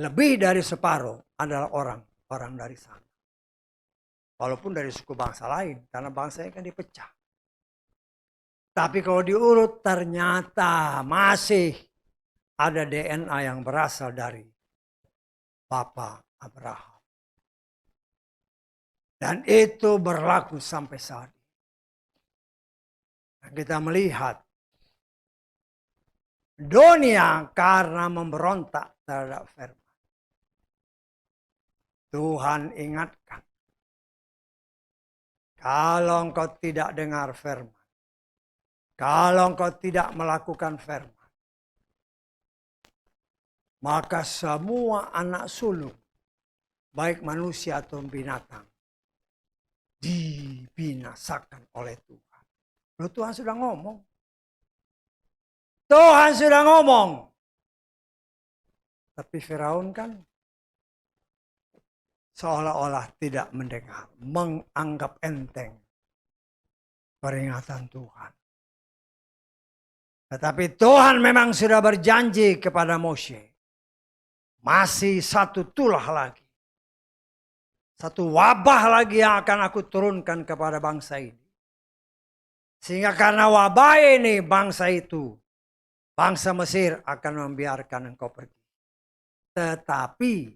Lebih dari separuh adalah orang dari sana. Walaupun dari suku bangsa lain. Karena bangsa ini kan dipecah. Tapi kalau diurut ternyata masih ada DNA yang berasal dari Bapak Abraham. Dan itu berlaku sampai saat ini. Kita melihat dunia karena memberontak terhadap firman. Tuhan ingatkan, kalau engkau tidak dengar firman, kalau engkau tidak melakukan firman, maka semua anak sulung, baik manusia atau binatang, dibinasakan oleh Tuhan. Loh, Tuhan sudah ngomong. Tuhan sudah ngomong. Tapi Firaun kan seolah-olah tidak mendengar, menganggap enteng peringatan Tuhan. Tetapi Tuhan memang sudah berjanji kepada Mose, masih satu tulah lagi, satu wabah lagi yang akan aku turunkan kepada bangsa ini. Sehingga karena wabah ini bangsa itu, bangsa Mesir akan membiarkan engkau pergi. Tetapi,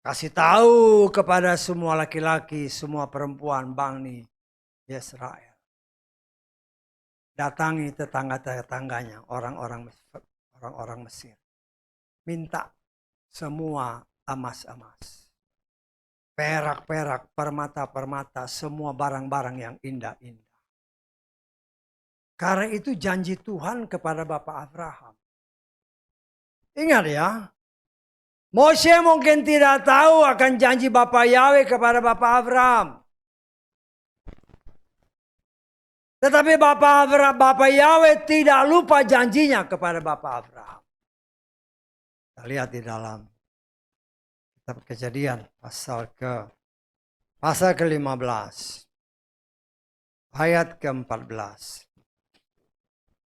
kasih tahu kepada semua laki-laki, semua perempuan Bani Israel. Datangi tetangga-tetangganya, orang-orang Mesir. Minta semua emas-emas, perak-perak, permata-permata, semua barang-barang yang indah-indah. Karena itu janji Tuhan kepada Bapak Abraham. Ingat ya, Mose mungkin tidak tahu akan janji Bapak Yahweh kepada Bapak Abraham. Tetapi Bapak Yahweh tidak lupa janjinya kepada Bapak Abraham. Kita lihat di dalam kitab Kejadian pasal ke-15 ayat ke-14.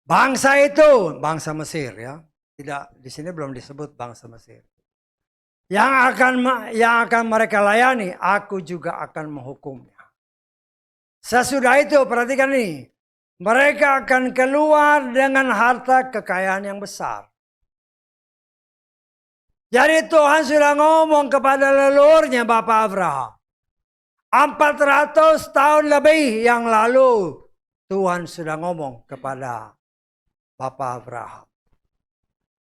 Bangsa itu, bangsa Mesir ya. Tidak, di sini belum disebut bangsa Mesir. Yang akan mereka layani, aku juga akan menghukumnya. Sesudah itu, perhatikan ini. Mereka akan keluar dengan harta kekayaan yang besar. Jadi Tuhan sudah ngomong kepada leluhurnya Bapak Abraham. 400 tahun lebih yang lalu, Tuhan sudah ngomong kepada Bapak Abraham.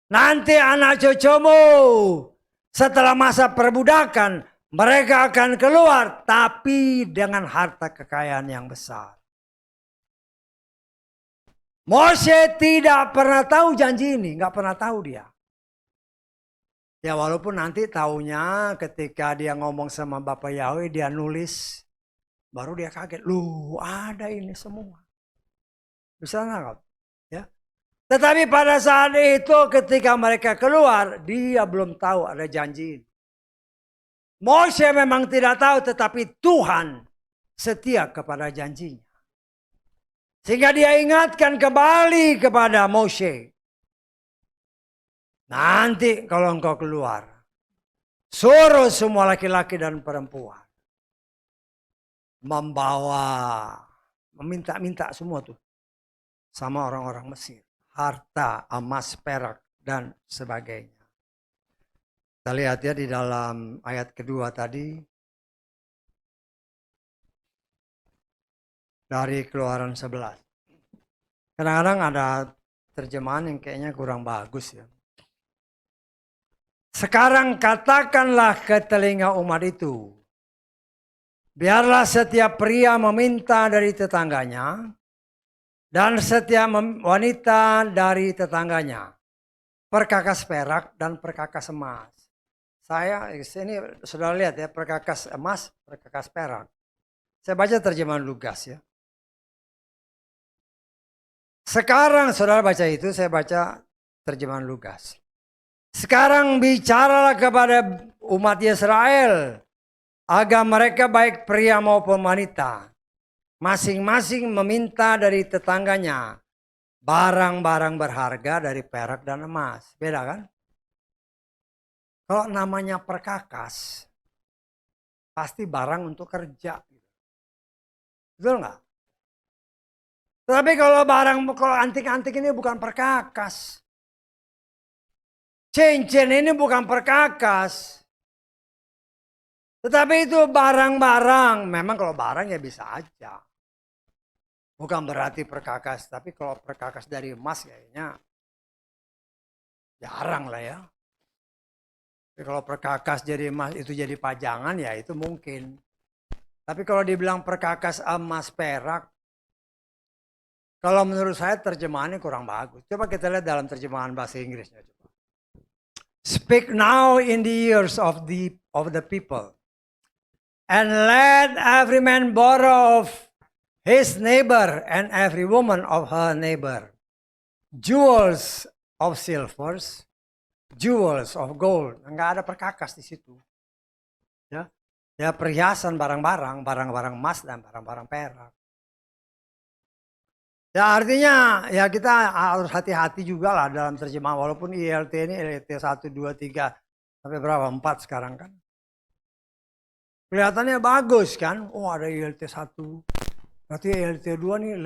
Nanti anak cucumu setelah masa perbudakan, mereka akan keluar, tapi dengan harta kekayaan yang besar. Mose tidak pernah tahu janji ini, nggak pernah tahu dia. Ya walaupun nanti taunya ketika dia ngomong sama Bapak Yahweh, dia nulis, baru dia kaget, loh ada ini semua. Bisa nggak? Ya. Tetapi pada saat itu ketika mereka keluar, dia belum tahu ada janji ini. Mose memang tidak tahu, tetapi Tuhan setia kepada janjinya. Sehingga dia ingatkan kembali kepada Mose. Nanti kalau engkau keluar, suruh semua laki-laki dan perempuan meminta semua tuh sama orang-orang Mesir. Harta, emas, perak, dan sebagainya. Kita lihat ya di dalam ayat kedua tadi. Dari Keluaran 11. Kadang-kadang ada terjemahan yang kayaknya kurang bagus ya. Sekarang katakanlah ke telinga umat itu. Biarlah setiap pria meminta dari tetangganya. Dan setiap wanita dari tetangganya. Perkakas perak dan perkakas emas. Saya sini sudah lihat ya, perkakas emas, perkakas perak. Saya baca terjemahan Lukas ya. Sekarang saudara baca itu, saya baca terjemahan Lukas. Sekarang bicaralah kepada umat Israel agar mereka baik pria maupun wanita masing-masing meminta dari tetangganya barang-barang berharga dari perak dan emas. Beda kan? Kalau namanya perkakas, pasti barang untuk kerja. Betul nggak? Tapi kalau antik-antik ini bukan perkakas. Cincin ini bukan perkakas. Tetapi itu barang-barang. Memang kalau barang ya bisa aja. Bukan berarti perkakas. Tapi kalau perkakas dari emas kayaknya Jarang lah ya. Tapi kalau perkakas jadi emas itu jadi pajangan ya itu mungkin. Tapi kalau dibilang perkakas emas perak, kalau menurut saya terjemahannya kurang bagus. Coba kita lihat dalam terjemahan bahasa Inggrisnya. Speak now in the ears of the people, and let every man borrow of his neighbor and every woman of her neighbor jewels of silvers, jewels of gold. Enggak ada perkakas di situ. Ya, ya perhiasan barang-barang, barang-barang emas dan barang-barang perak. Ya artinya ya kita harus hati-hati juga lah dalam terjemahan. Walaupun ILT ini ILT 1, 2, 3 sampai berapa? 4 sekarang kan. Kelihatannya bagus kan. Oh ada ILT 1. Berarti ILT 2 nih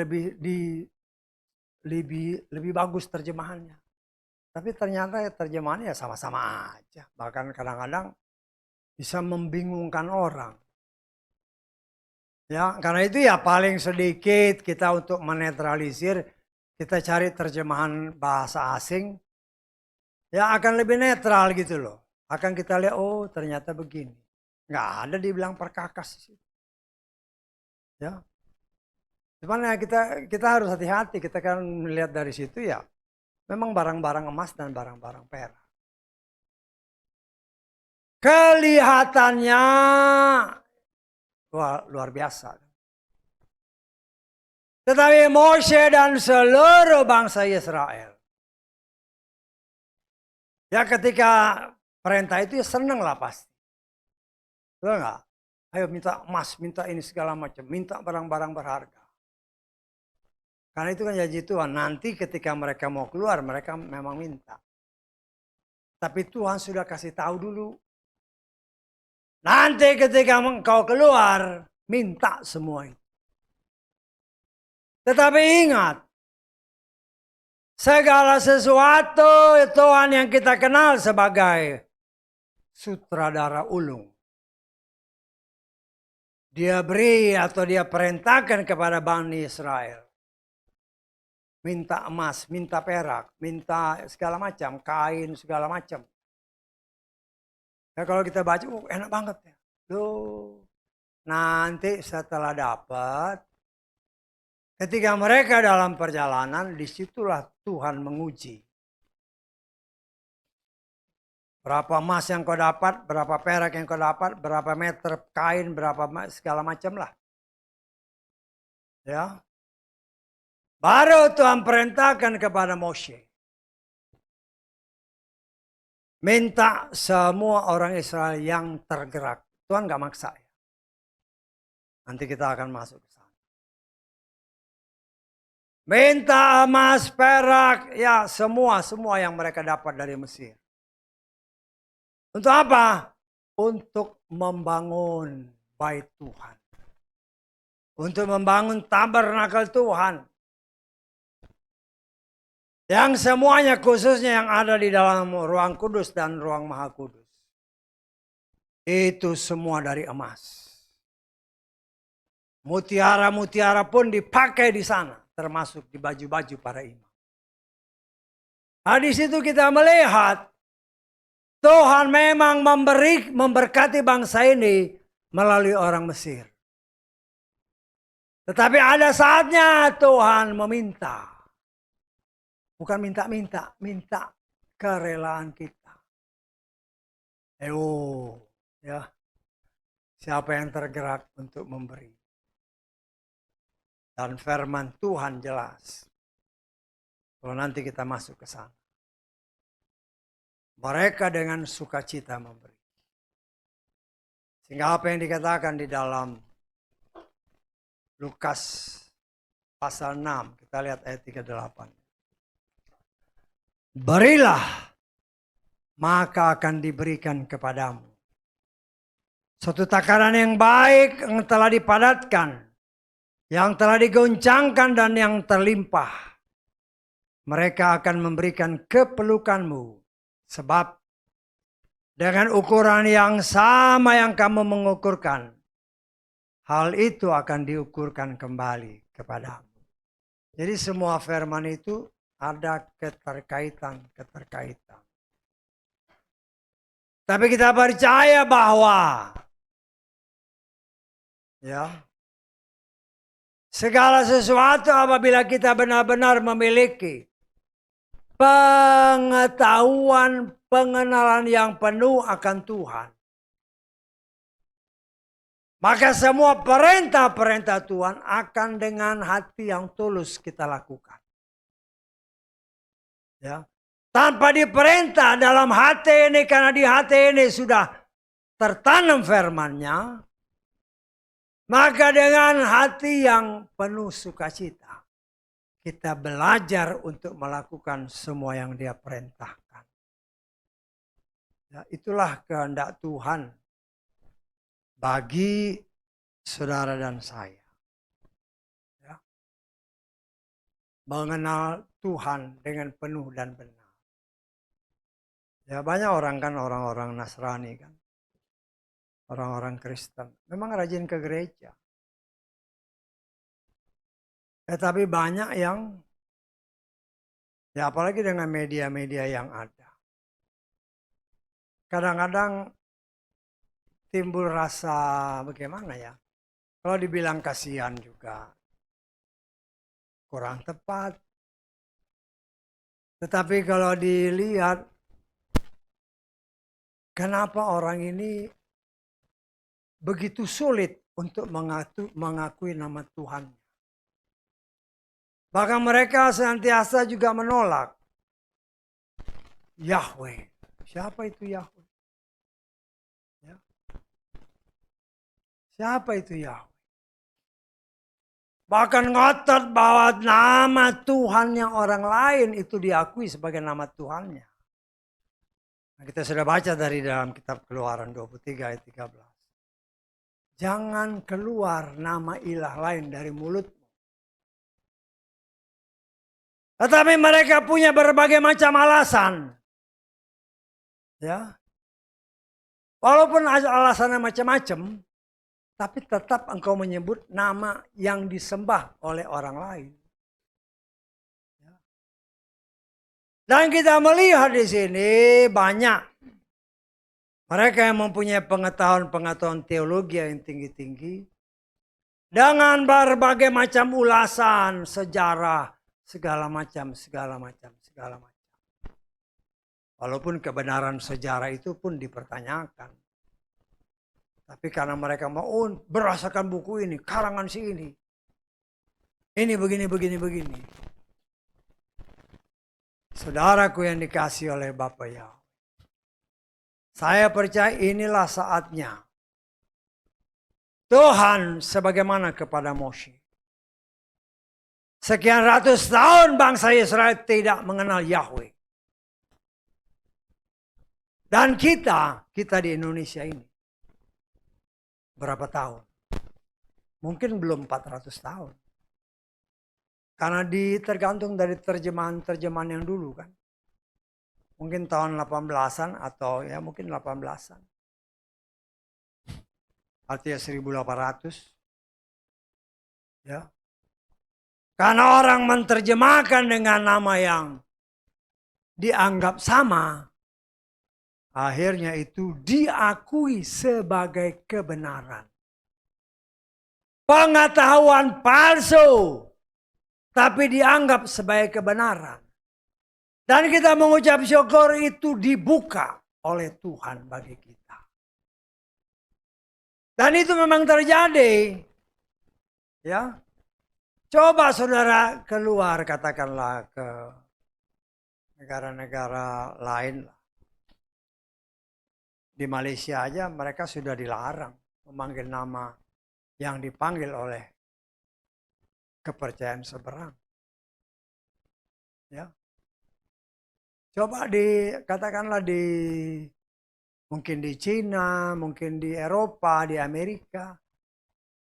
lebih bagus terjemahannya. Tapi ternyata ya terjemahannya ya sama-sama aja. Bahkan kadang-kadang bisa membingungkan orang. Ya, karena itu ya paling sedikit kita untuk menetralisir, kita cari terjemahan bahasa asing, ya akan lebih netral gitu loh. Akan kita lihat, oh ternyata begini. Nggak ada dibilang perkakas. Ya. Cuman ya kita harus hati-hati, kita kan melihat dari situ ya, memang barang-barang emas dan barang-barang perak. Kelihatannya wah, luar biasa. Tetapi Moshe dan seluruh bangsa Israel, ya ketika perintah itu ya seneng lah pasti. Betul nggak? Ayo minta emas, minta ini segala macam, minta barang-barang berharga. Karena itu kan janji Tuhan, nanti ketika mereka mau keluar, mereka memang minta. Tapi Tuhan sudah kasih tahu dulu. Nanti ketika engkau keluar, minta semua itu. Tetapi ingat, segala sesuatu Tuhan yang kita kenal sebagai sutradara ulung. Dia beri atau dia perintahkan kepada Bani Israel. Minta emas, minta perak, minta segala macam, kain segala macam. Ya kalau kita baca, enak banget ya. Loh, nanti setelah dapat, ketika mereka dalam perjalanan, disitulah Tuhan menguji. Berapa emas yang kau dapat, berapa perak yang kau dapat, berapa meter kain, berapa segala macam lah. Ya. Baru Tuhan perintahkan kepada Moshe. Minta semua orang Israel yang tergerak. Tuhan gak maksa ya. Nanti kita akan masuk ke sana. Minta emas, perak, ya semua yang mereka dapat dari Mesir. Untuk apa? Untuk membangun bait Tuhan. Untuk membangun tabernakel Tuhan. Yang semuanya khususnya yang ada di dalam ruang kudus dan ruang maha kudus. Itu semua dari emas. Mutiara-mutiara pun dipakai di sana. Termasuk di baju-baju para imam. Nah di situ kita melihat. Tuhan memang memberkati bangsa ini melalui orang Mesir. Tetapi ada saatnya Tuhan meminta. Bukan minta-minta, minta kerelaan kita. Ya. Siapa yang tergerak untuk memberi? Dan firman Tuhan jelas. Kalau nanti kita masuk ke sana. Mereka dengan sukacita memberi. Sehingga apa yang dikatakan di dalam Lukas pasal 6, kita lihat ayat 38. Berilah, maka akan diberikan kepadamu. Suatu takaran yang baik yang telah dipadatkan, yang telah digoncangkan dan yang terlimpah. Mereka akan memberikan kepelukanmu. Sebab dengan ukuran yang sama yang kamu mengukurkan, hal itu akan diukurkan kembali kepadamu. Jadi semua firman itu Ada keterkaitan. Tapi kita percaya bahwa ya, segala sesuatu apabila kita benar-benar memiliki pengetahuan, pengenalan yang penuh akan Tuhan, maka semua perintah-perintah Tuhan akan dengan hati yang tulus kita lakukan. Ya. Tanpa diperintah dalam hati ini, karena di hati ini sudah tertanam firman-Nya, maka dengan hati yang penuh sukacita, kita belajar untuk melakukan semua yang Dia perintahkan. Ya, itulah kehendak Tuhan bagi saudara dan saya. Ya. Mengenal Tuhan dengan penuh dan benar. Ya, banyak orang kan, orang-orang Nasrani kan. Orang-orang Kristen. Memang rajin ke gereja. Tetapi banyak yang, ya apalagi dengan media-media yang ada. Kadang-kadang timbul rasa bagaimana ya. Kalau dibilang kasihan juga kurang tepat. Tetapi kalau dilihat, kenapa orang ini begitu sulit untuk mengakui nama Tuhan. Bahkan mereka senantiasa juga menolak Yahweh. Siapa itu Yahweh? Ya. Siapa itu Yahweh? Bahkan ngotot bahwa nama Tuhan yang orang lain itu diakui sebagai nama Tuhannya. Nah, kita sudah baca dari dalam kitab Keluaran 23 ayat 13. Jangan keluar nama ilah lain dari mulutmu. Tetapi mereka punya berbagai macam alasan. Ya. Walaupun alasannya macam-macam, tapi tetap engkau menyebut nama yang disembah oleh orang lain. Ya. Dan kita melihat di sini banyak mereka yang mempunyai pengetahuan teologi yang tinggi-tinggi. Dengan berbagai macam ulasan, sejarah, segala macam. Walaupun kebenaran sejarah itu pun dipertanyakan. Tapi karena mereka mau berdasarkan buku ini, karangan si ini. Ini begini. Saudaraku yang dikasihi oleh Bapa Yahweh. Saya percaya inilah saatnya Tuhan sebagaimana kepada Moshe. Sekian ratus tahun bangsa Israel tidak mengenal Yahweh. Dan kita di Indonesia ini. Berapa tahun? Mungkin belum 400 tahun. Karena tergantung dari terjemahan yang dulu kan. Mungkin tahun 18-an atau ya mungkin 18-an. Artinya 1800. Ya. Karena orang menerjemahkan dengan nama yang dianggap sama. Akhirnya itu diakui sebagai kebenaran. Pengetahuan palsu. Tapi dianggap sebagai kebenaran. Dan kita mengucap syukur itu dibuka oleh Tuhan bagi kita. Dan itu memang terjadi. Ya. Coba saudara keluar katakanlah ke negara-negara lain. Di Malaysia aja mereka sudah dilarang memanggil nama yang dipanggil oleh kepercayaan seberang. Ya. Coba katakanlah mungkin di Cina, mungkin di Eropa, di Amerika.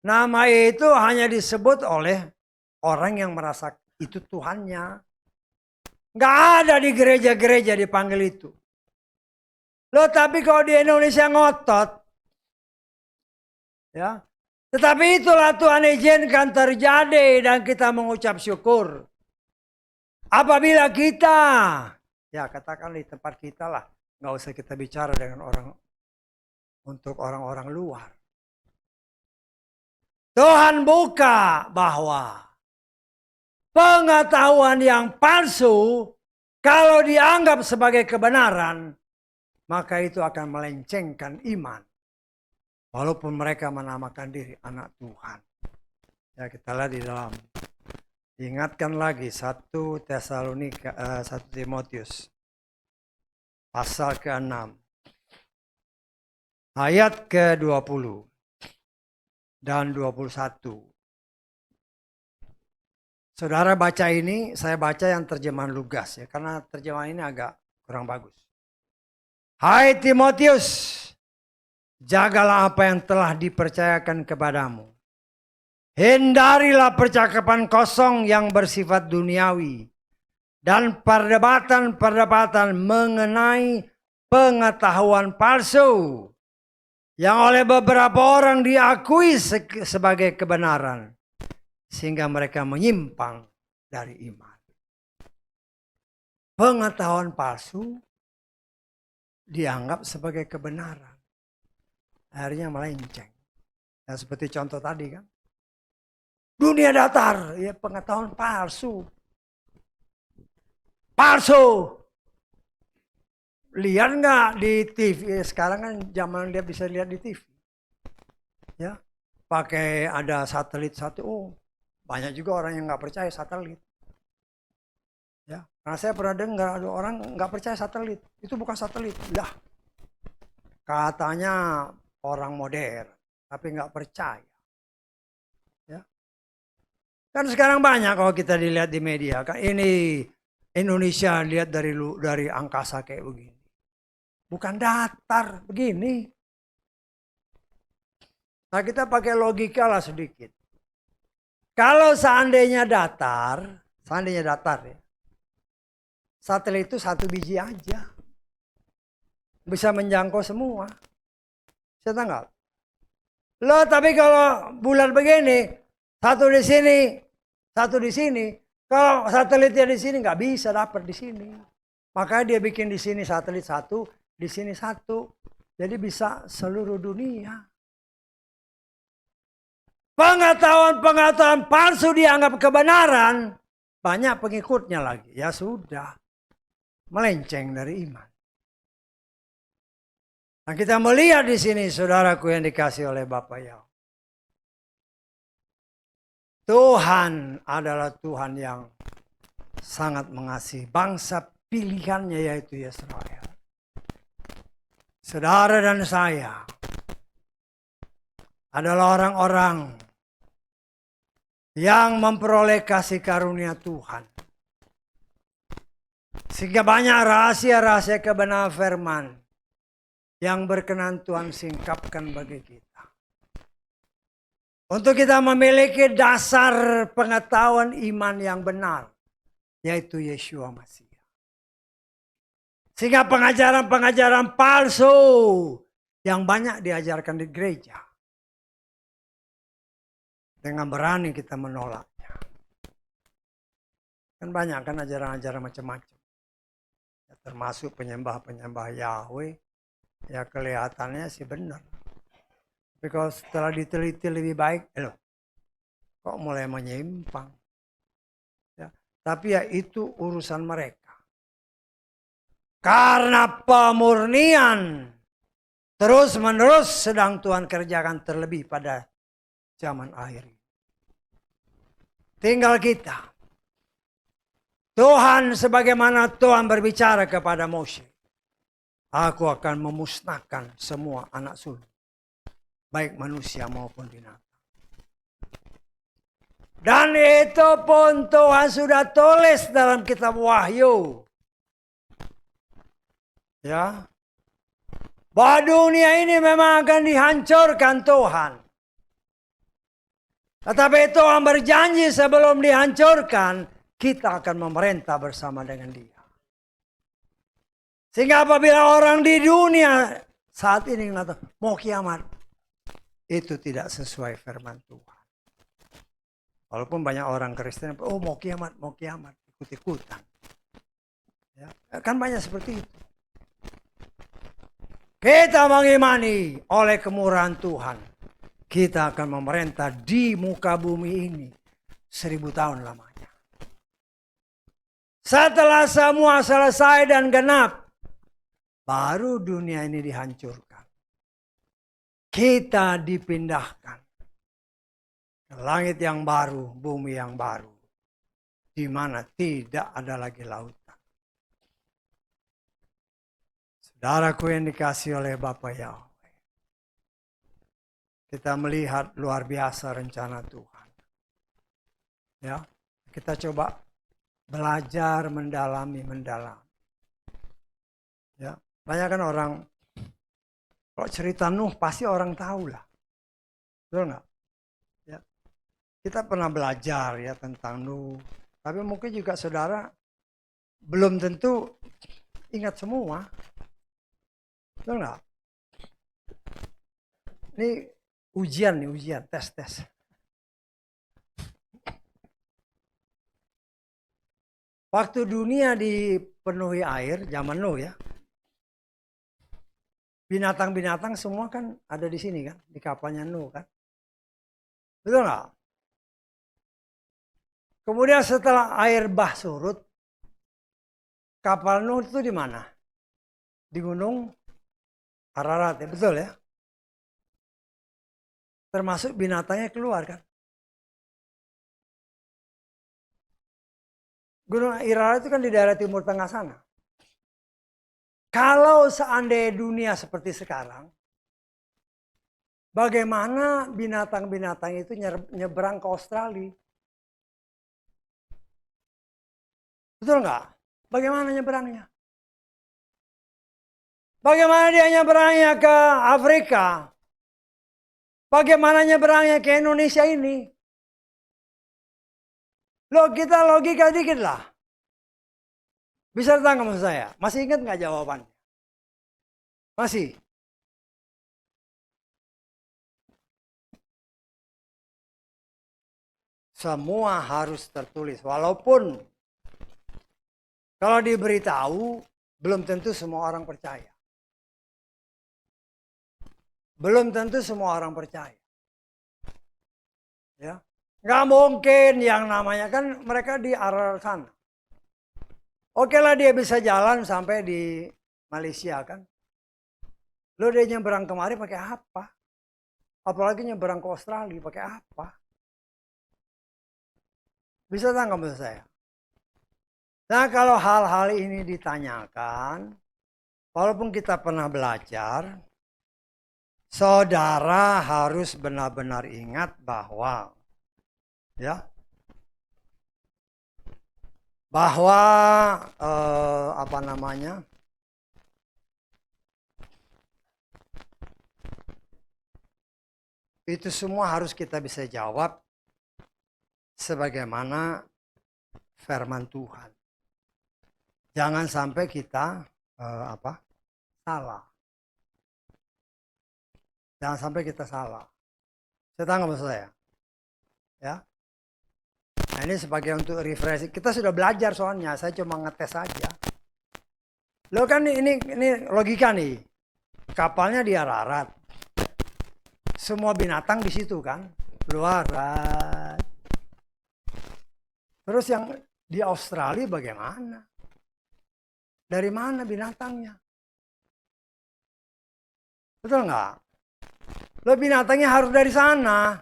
Nama itu hanya disebut oleh orang yang merasa itu Tuhannya. Nggak ada di gereja-gereja dipanggil itu. Loh, tapi kalau di Indonesia ngotot. Ya. Tetapi itulah Tuhan izinkan terjadi dan kita mengucap syukur. Apabila kita, ya katakan di tempat kita lah, nggak usah kita bicara dengan orang, untuk orang-orang luar. Tuhan buka bahwa pengetahuan yang palsu, kalau dianggap sebagai kebenaran, maka itu akan melencengkan iman. Walaupun mereka menamakan diri anak Tuhan. Ya, kita lihat di dalam. Ingatkan lagi 1 Timotius pasal ke-6 ayat ke-20 dan 21. Saudara baca ini, saya baca yang terjemahan Lugas ya, karena terjemahan ini agak kurang bagus. Hai Timotius, jagalah apa yang telah dipercayakan kepadamu. Hindarilah percakapan kosong yang bersifat duniawi dan perdebatan-perdebatan mengenai pengetahuan palsu yang oleh beberapa orang diakui sebagai kebenaran sehingga mereka menyimpang dari iman. Pengetahuan palsu dianggap sebagai kebenaran, akhirnya melenceng. Ya, seperti contoh tadi kan. Dunia datar, ya pengetahuan palsu. Palsu. Lihat nggak di TV? Sekarang kan zaman dia bisa lihat di TV. Ya, pakai ada satelit satu. Oh, banyak juga orang yang nggak percaya satelit. Ya, karena saya pernah dengar ada orang nggak percaya satelit. Itu bukan satelit. Lah, katanya orang modern, tapi nggak percaya. Kan sekarang banyak kalau kita dilihat di media, kan ini Indonesia lihat dari angkasa kayak begini. Bukan datar begini. Nah, kita pakai logika lah sedikit. Kalau seandainya datar ya. Satelit itu 1 biji aja. Bisa menjangkau semua. Saya tanggal. Loh, tapi kalau bulan begini, 1 di sini, 1 di sini. Kalau satelitnya di sini nggak bisa dapat di sini. Makanya dia bikin di sini satelit 1, di sini 1. Jadi bisa seluruh dunia. Pengetahuan palsu dianggap kebenaran, banyak pengikutnya lagi. Ya sudah, melenceng dari iman. Nah, kita melihat di sini, saudaraku yang dikasih oleh Bapak Yahweh. Tuhan adalah Tuhan yang sangat mengasihi bangsa pilihannya, yaitu Israel. Saudara dan saya adalah orang-orang yang memperoleh kasih karunia Tuhan. Sehingga banyak rahasia-rahasia kebenaran firman yang berkenan Tuhan singkapkan bagi kita. Untuk kita memiliki dasar pengetahuan iman yang benar, yaitu Yeshua Masih. Sehingga pengajaran-pengajaran palsu yang banyak diajarkan di gereja, dengan berani kita menolaknya. Kan banyak kan ajaran-ajaran macam-macam. Ya, termasuk penyembah-penyembah Yahweh, ya kelihatannya sih benar. Tapi kalau setelah diteliti lebih baik, kok mulai menyimpang. Ya, tapi ya itu urusan mereka. Karena pemurnian terus-menerus sedang Tuhan kerjakan, terlebih pada zaman akhir. Tinggal kita. Tuhan, sebagaimana Tuhan berbicara kepada Mose, aku akan memusnahkan semua anak sulung, baik manusia maupun binatang. Dan itu pun Tuhan sudah tulis dalam kitab Wahyu. Ya. Bahwa dunia ini memang akan dihancurkan Tuhan. Tetapi Tuhan berjanji sebelum dihancurkan, kita akan memerintah bersama dengan Dia. Sehingga apabila orang di dunia saat ini mengatakan mau kiamat, itu tidak sesuai firman Tuhan. Walaupun banyak orang Kristen, oh mau kiamat, ikut-ikutan. Ya, kan banyak seperti itu. Kita mengimani oleh kemurahan Tuhan, kita akan memerintah di muka bumi ini 1000 tahun lamanya. Setelah semua selesai dan genap, baru dunia ini dihancurkan. Kita dipindahkan ke langit yang baru, bumi yang baru, di mana tidak ada lagi lautan. Saudaraku yang dikasihi oleh Bapa Yahweh, kita melihat luar biasa rencana Tuhan. Ya, kita coba belajar mendalam. Ya, banyak kan orang kalau cerita Nuh pasti orang tahu lah, betul nggak? Ya, kita pernah belajar ya tentang Nuh, tapi mungkin juga saudara belum tentu ingat semua. Betul nggak? Ini ujian, tes. Waktu dunia dipenuhi air, zaman Nuh ya. Binatang-binatang semua kan ada di sini kan, di kapalnya Nuh kan. Betul nggak? Kemudian setelah air bah surut, kapal Nuh itu di mana? Di Gunung Ararat ya, betul ya. Termasuk binatangnya keluar kan. Gunung Ararat itu kan di daerah Timur Tengah sana. Kalau seandainya dunia seperti sekarang, bagaimana binatang-binatang itu nyebrang ke Australia? Betul nggak? Bagaimana nyebrangnya? Bagaimana dia nyebrangnya ke Afrika? Bagaimana nyebrangnya ke Indonesia ini? Kita logika dikit lah. Bisa datang maksud saya? Masih ingat nggak jawabannya? Masih? Semua harus tertulis. Walaupun kalau diberitahu, belum tentu semua orang percaya. Belum tentu semua orang percaya. Ya, nggak mungkin yang namanya kan mereka di arah sana. Oke lah dia bisa jalan sampai di Malaysia kan. Lo dia nyebrang kemari pakai apa? Apalagi nyebrang ke Australia pakai apa? Bisa tangkap maksud saya? Nah kalau hal-hal ini ditanyakan, walaupun kita pernah belajar, saudara harus benar-benar ingat bahwa itu semua harus kita bisa jawab sebagaimana firman Tuhan. Jangan sampai kita salah. Jangan sampai kita salah. Saya tangkap maksud saya. Ya. Nah ini sebagai untuk refreshing. Kita sudah belajar soalnya. Saya cuma ngetes saja. Lo kan ini logika nih. Kapalnya di Ararat. Semua binatang di situ kan. Luar. Terus yang di Australia bagaimana? Dari mana binatangnya? Betul nggak? Lo binatangnya harus dari sana.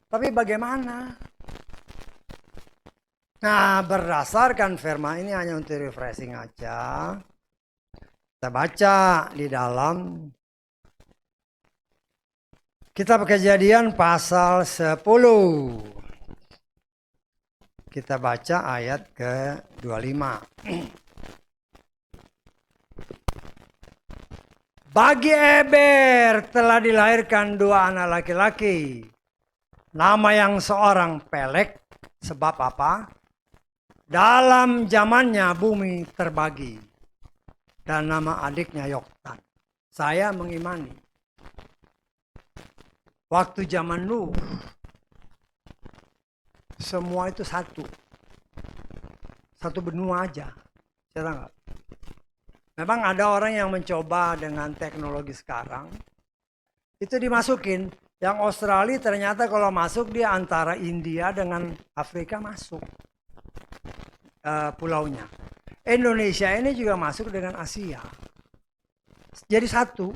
Tapi bagaimana? Nah, berdasarkan firman ini hanya untuk refreshing aja. Kita baca di dalam Kitab Kejadian pasal 10. Kita baca ayat ke-25. Bagi Eber telah dilahirkan 2 anak laki-laki. Nama yang seorang Pelek, sebab apa? Dalam zamannya bumi terbagi. Dan nama adiknya Yoktan. Saya mengimani. Waktu zaman Nuh, semua itu satu. satu benua aja. Saya nggak. Memang ada orang yang mencoba dengan teknologi sekarang, itu dimasukin. Yang Australia ternyata kalau masuk dia antara India dengan Afrika masuk pulaunya. Indonesia ini juga masuk dengan Asia. Jadi satu.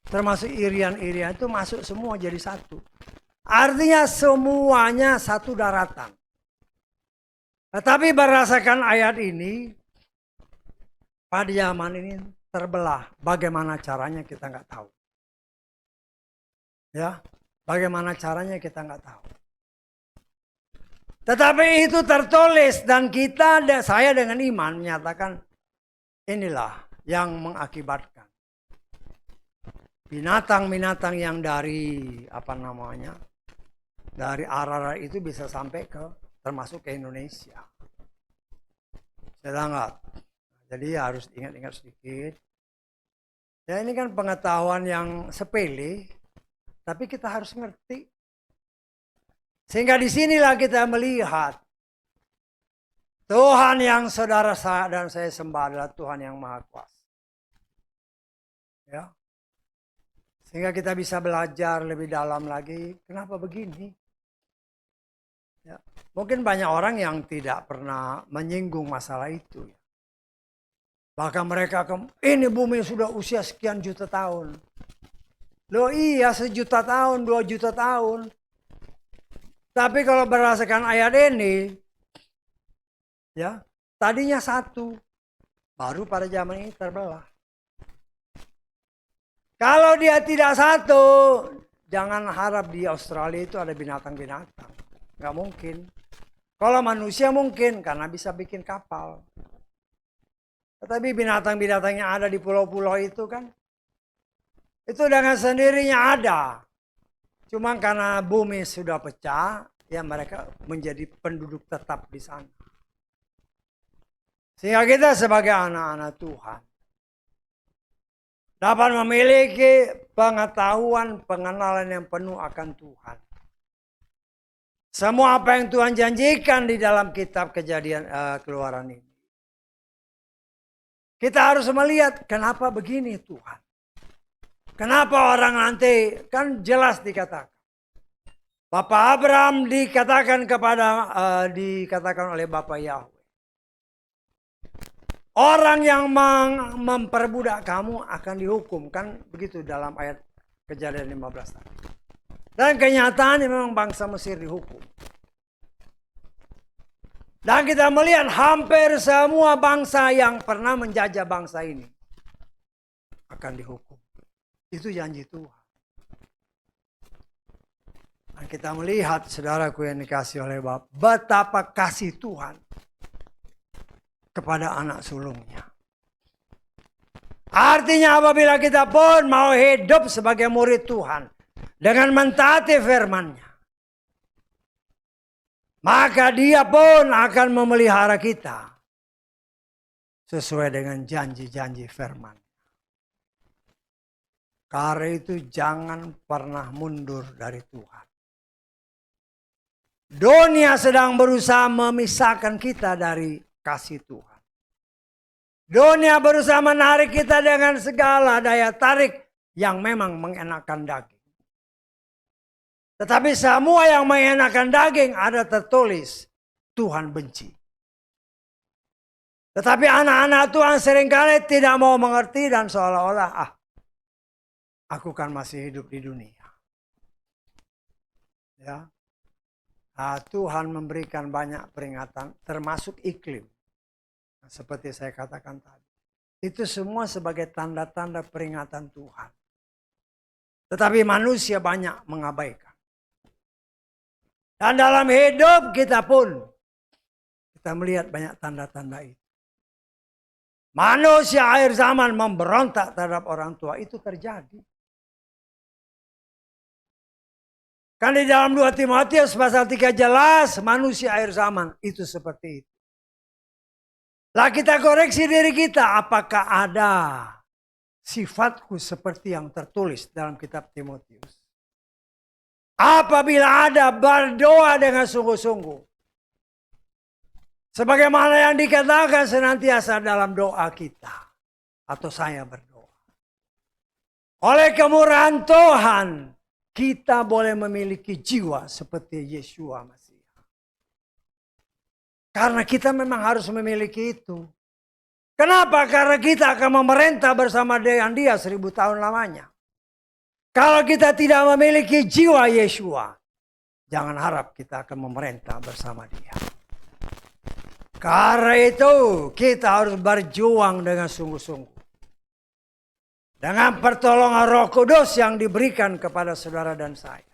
Termasuk Irian-Irian itu masuk semua jadi satu. Artinya semuanya satu daratan. Tetapi berdasarkan ayat ini, pada zaman ini terbelah. Bagaimana caranya kita nggak tahu. Ya, bagaimana caranya kita nggak tahu. Tetapi itu tertulis dan saya dengan iman menyatakan inilah yang mengakibatkan binatang-binatang yang dari dari arah itu bisa sampai termasuk ke Indonesia. Sedangkan jadi harus ingat-ingat sedikit. Ya ini kan pengetahuan yang sepele. Tapi kita harus ngerti. Sehingga disinilah kita melihat Tuhan yang saudara dan saya sembah adalah Tuhan yang Maha Kuasa. Ya. Sehingga kita bisa belajar lebih dalam lagi. Kenapa begini? Ya. Mungkin banyak orang yang tidak pernah menyinggung masalah itu. Bahkan mereka, ini bumi sudah usia sekian juta tahun. Loh iya 1 juta tahun, 2 juta tahun. Tapi kalau berdasarkan ayat ini, ya tadinya satu, baru pada zaman ini terbelah. Kalau dia tidak satu, jangan harap di Australia itu ada binatang-binatang. Nggak mungkin. Kalau manusia mungkin, karena bisa bikin kapal. Tetapi binatang-binatang yang ada di pulau-pulau itu kan, itu dengan sendirinya ada. Cuma karena bumi sudah pecah, ya mereka menjadi penduduk tetap di sana. Sehingga kita sebagai anak-anak Tuhan dapat memiliki pengetahuan, pengenalan yang penuh akan Tuhan. Semua apa yang Tuhan janjikan di dalam kitab Kejadian Keluaran ini. Kita harus melihat kenapa begini Tuhan. Kenapa orang nanti kan jelas dikatakan. Bapak Abraham dikatakan oleh Bapak Yahweh. Orang yang memperbudak kamu akan dihukum. Kan begitu dalam ayat Kejadian 15 tadi. Dan kenyataannya memang bangsa Mesir dihukum. Dan kita melihat hampir semua bangsa yang pernah menjajah bangsa ini akan dihukum. Itu janji Tuhan. Dan kita melihat saudaraku yang dikasih oleh Bapak, betapa kasih Tuhan kepada anak sulungnya. Artinya apabila kita pun mau hidup sebagai murid Tuhan dengan mentaati firman-Nya, maka Dia pun akan memelihara kita sesuai dengan janji-janji firman. Karena itu jangan pernah mundur dari Tuhan. Dunia sedang berusaha memisahkan kita dari kasih Tuhan. Dunia berusaha menarik kita dengan segala daya tarik yang memang mengenakan daging. Tetapi semua yang mengenakan daging ada tertulis Tuhan benci. Tetapi anak-anak Tuhan seringkali tidak mau mengerti dan seolah-olah aku kan masih hidup di dunia. Ya. Tuhan memberikan banyak peringatan termasuk iklim. Seperti saya katakan tadi. Itu semua sebagai tanda-tanda peringatan Tuhan. Tetapi manusia banyak mengabaikan. Dan dalam hidup kita pun kita melihat banyak tanda-tanda itu. Manusia akhir zaman memberontak terhadap orang tua itu terjadi. Kan di dalam 2 Timotius pasal 3 jelas manusia akhir zaman itu seperti itu. Lah kita koreksi diri kita, apakah ada sifatku seperti yang tertulis dalam kitab Timotius? Apabila ada, berdoa dengan sungguh-sungguh. Sebagaimana yang dikatakan senantiasa dalam doa kita. Atau saya berdoa. Oleh kemurahan Tuhan, kita boleh memiliki jiwa seperti Yeshua Masih. Karena kita memang harus memiliki itu. Kenapa? Karena kita akan memerintah bersama dengan dia 1000 tahun lamanya. Kalau kita tidak memiliki jiwa Yeshua, jangan harap kita akan memerintah bersama dia. Karena itu kita harus berjuang dengan sungguh-sungguh. Dengan pertolongan Roh Kudus yang diberikan kepada saudara dan saya.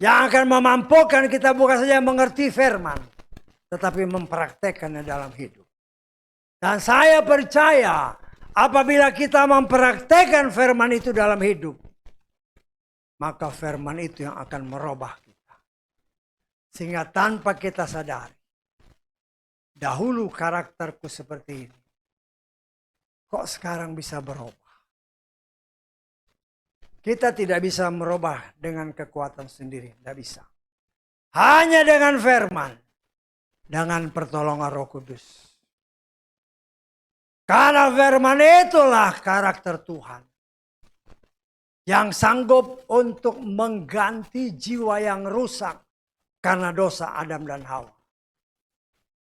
Yang akan memampukan kita bukan saja mengerti firman, tetapi mempraktekkannya dalam hidup. Dan saya percaya apabila kita mempraktekkan firman itu dalam hidup, maka firman itu yang akan merubah kita. Sehingga tanpa kita sadari, dahulu karakterku seperti ini. Kok sekarang bisa berubah? Kita tidak bisa merubah dengan kekuatan sendiri. Tidak bisa. Hanya dengan firman. Dengan pertolongan Roh Kudus. Karena firman itulah karakter Tuhan. Yang sanggup untuk mengganti jiwa yang rusak. Karena dosa Adam dan Hawa.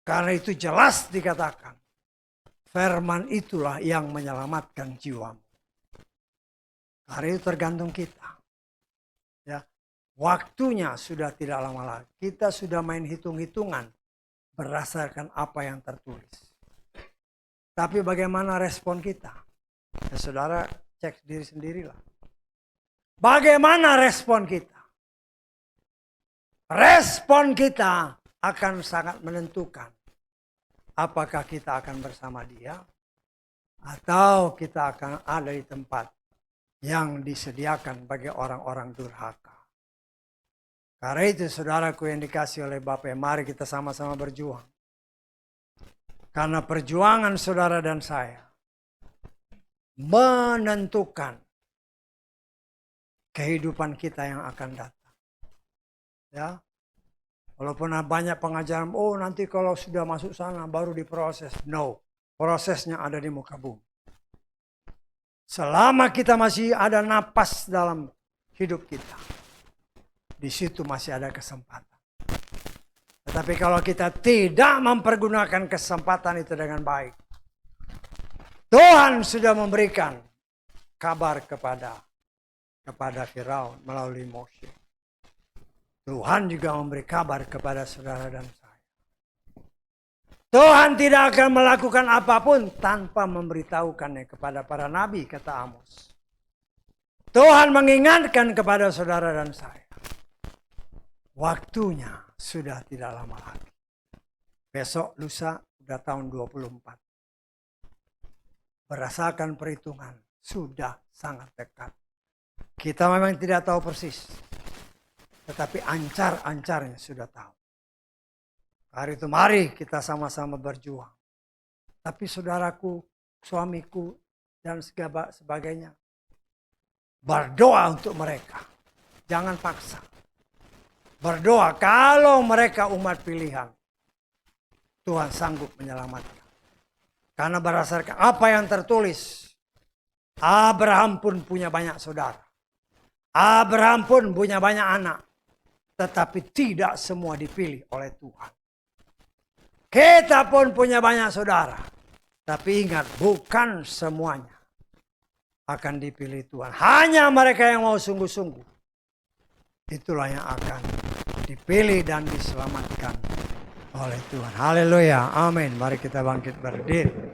Karena itu jelas dikatakan. Firman itulah yang menyelamatkan jiwamu. Karena itu tergantung kita. Ya, waktunya sudah tidak lama lagi. Kita sudah main hitung-hitungan berdasarkan apa yang tertulis. Tapi bagaimana respon kita? Ya, saudara cek diri sendirilah. Bagaimana respon kita? Respon kita akan sangat menentukan. Apakah kita akan bersama dia atau kita akan ada di tempat yang disediakan bagi orang-orang durhaka. Karena itu saudaraku yang dikasih oleh Bapa, mari kita sama-sama berjuang. Karena perjuangan saudara dan saya menentukan kehidupan kita yang akan datang. Ya. Walaupun banyak pengajaran, oh nanti kalau sudah masuk sana baru diproses. No, prosesnya ada di muka bumi. Selama kita masih ada napas dalam hidup kita, di situ masih ada kesempatan. Tetapi kalau kita tidak mempergunakan kesempatan itu dengan baik, Tuhan sudah memberikan kabar kepada Firaun melalui Moshe. Tuhan juga memberi kabar kepada saudara dan saya. Tuhan tidak akan melakukan apapun tanpa memberitahukannya kepada para nabi, kata Amos. Tuhan mengingatkan kepada saudara dan saya. Waktunya sudah tidak lama lagi. Besok lusa sudah tahun 24. Berdasarkan perhitungan sudah sangat dekat. Kita memang tidak tahu persis. Tetapi ancar-ancarnya sudah tahu. Hari itu mari kita sama-sama berjuang. Tapi saudaraku, suamiku, dan sebagainya. Berdoa untuk mereka. Jangan paksa. Berdoa kalau mereka umat pilihan. Tuhan sanggup menyelamatkan. Karena berdasarkan apa yang tertulis. Abraham pun punya banyak saudara. Abraham pun punya banyak anak. Tetapi tidak semua dipilih oleh Tuhan. Kita pun punya banyak saudara. Tapi ingat, bukan semuanya akan dipilih Tuhan. Hanya mereka yang mau sungguh-sungguh. Itulah yang akan dipilih dan diselamatkan oleh Tuhan. Haleluya. Amin. Mari kita bangkit berdiri.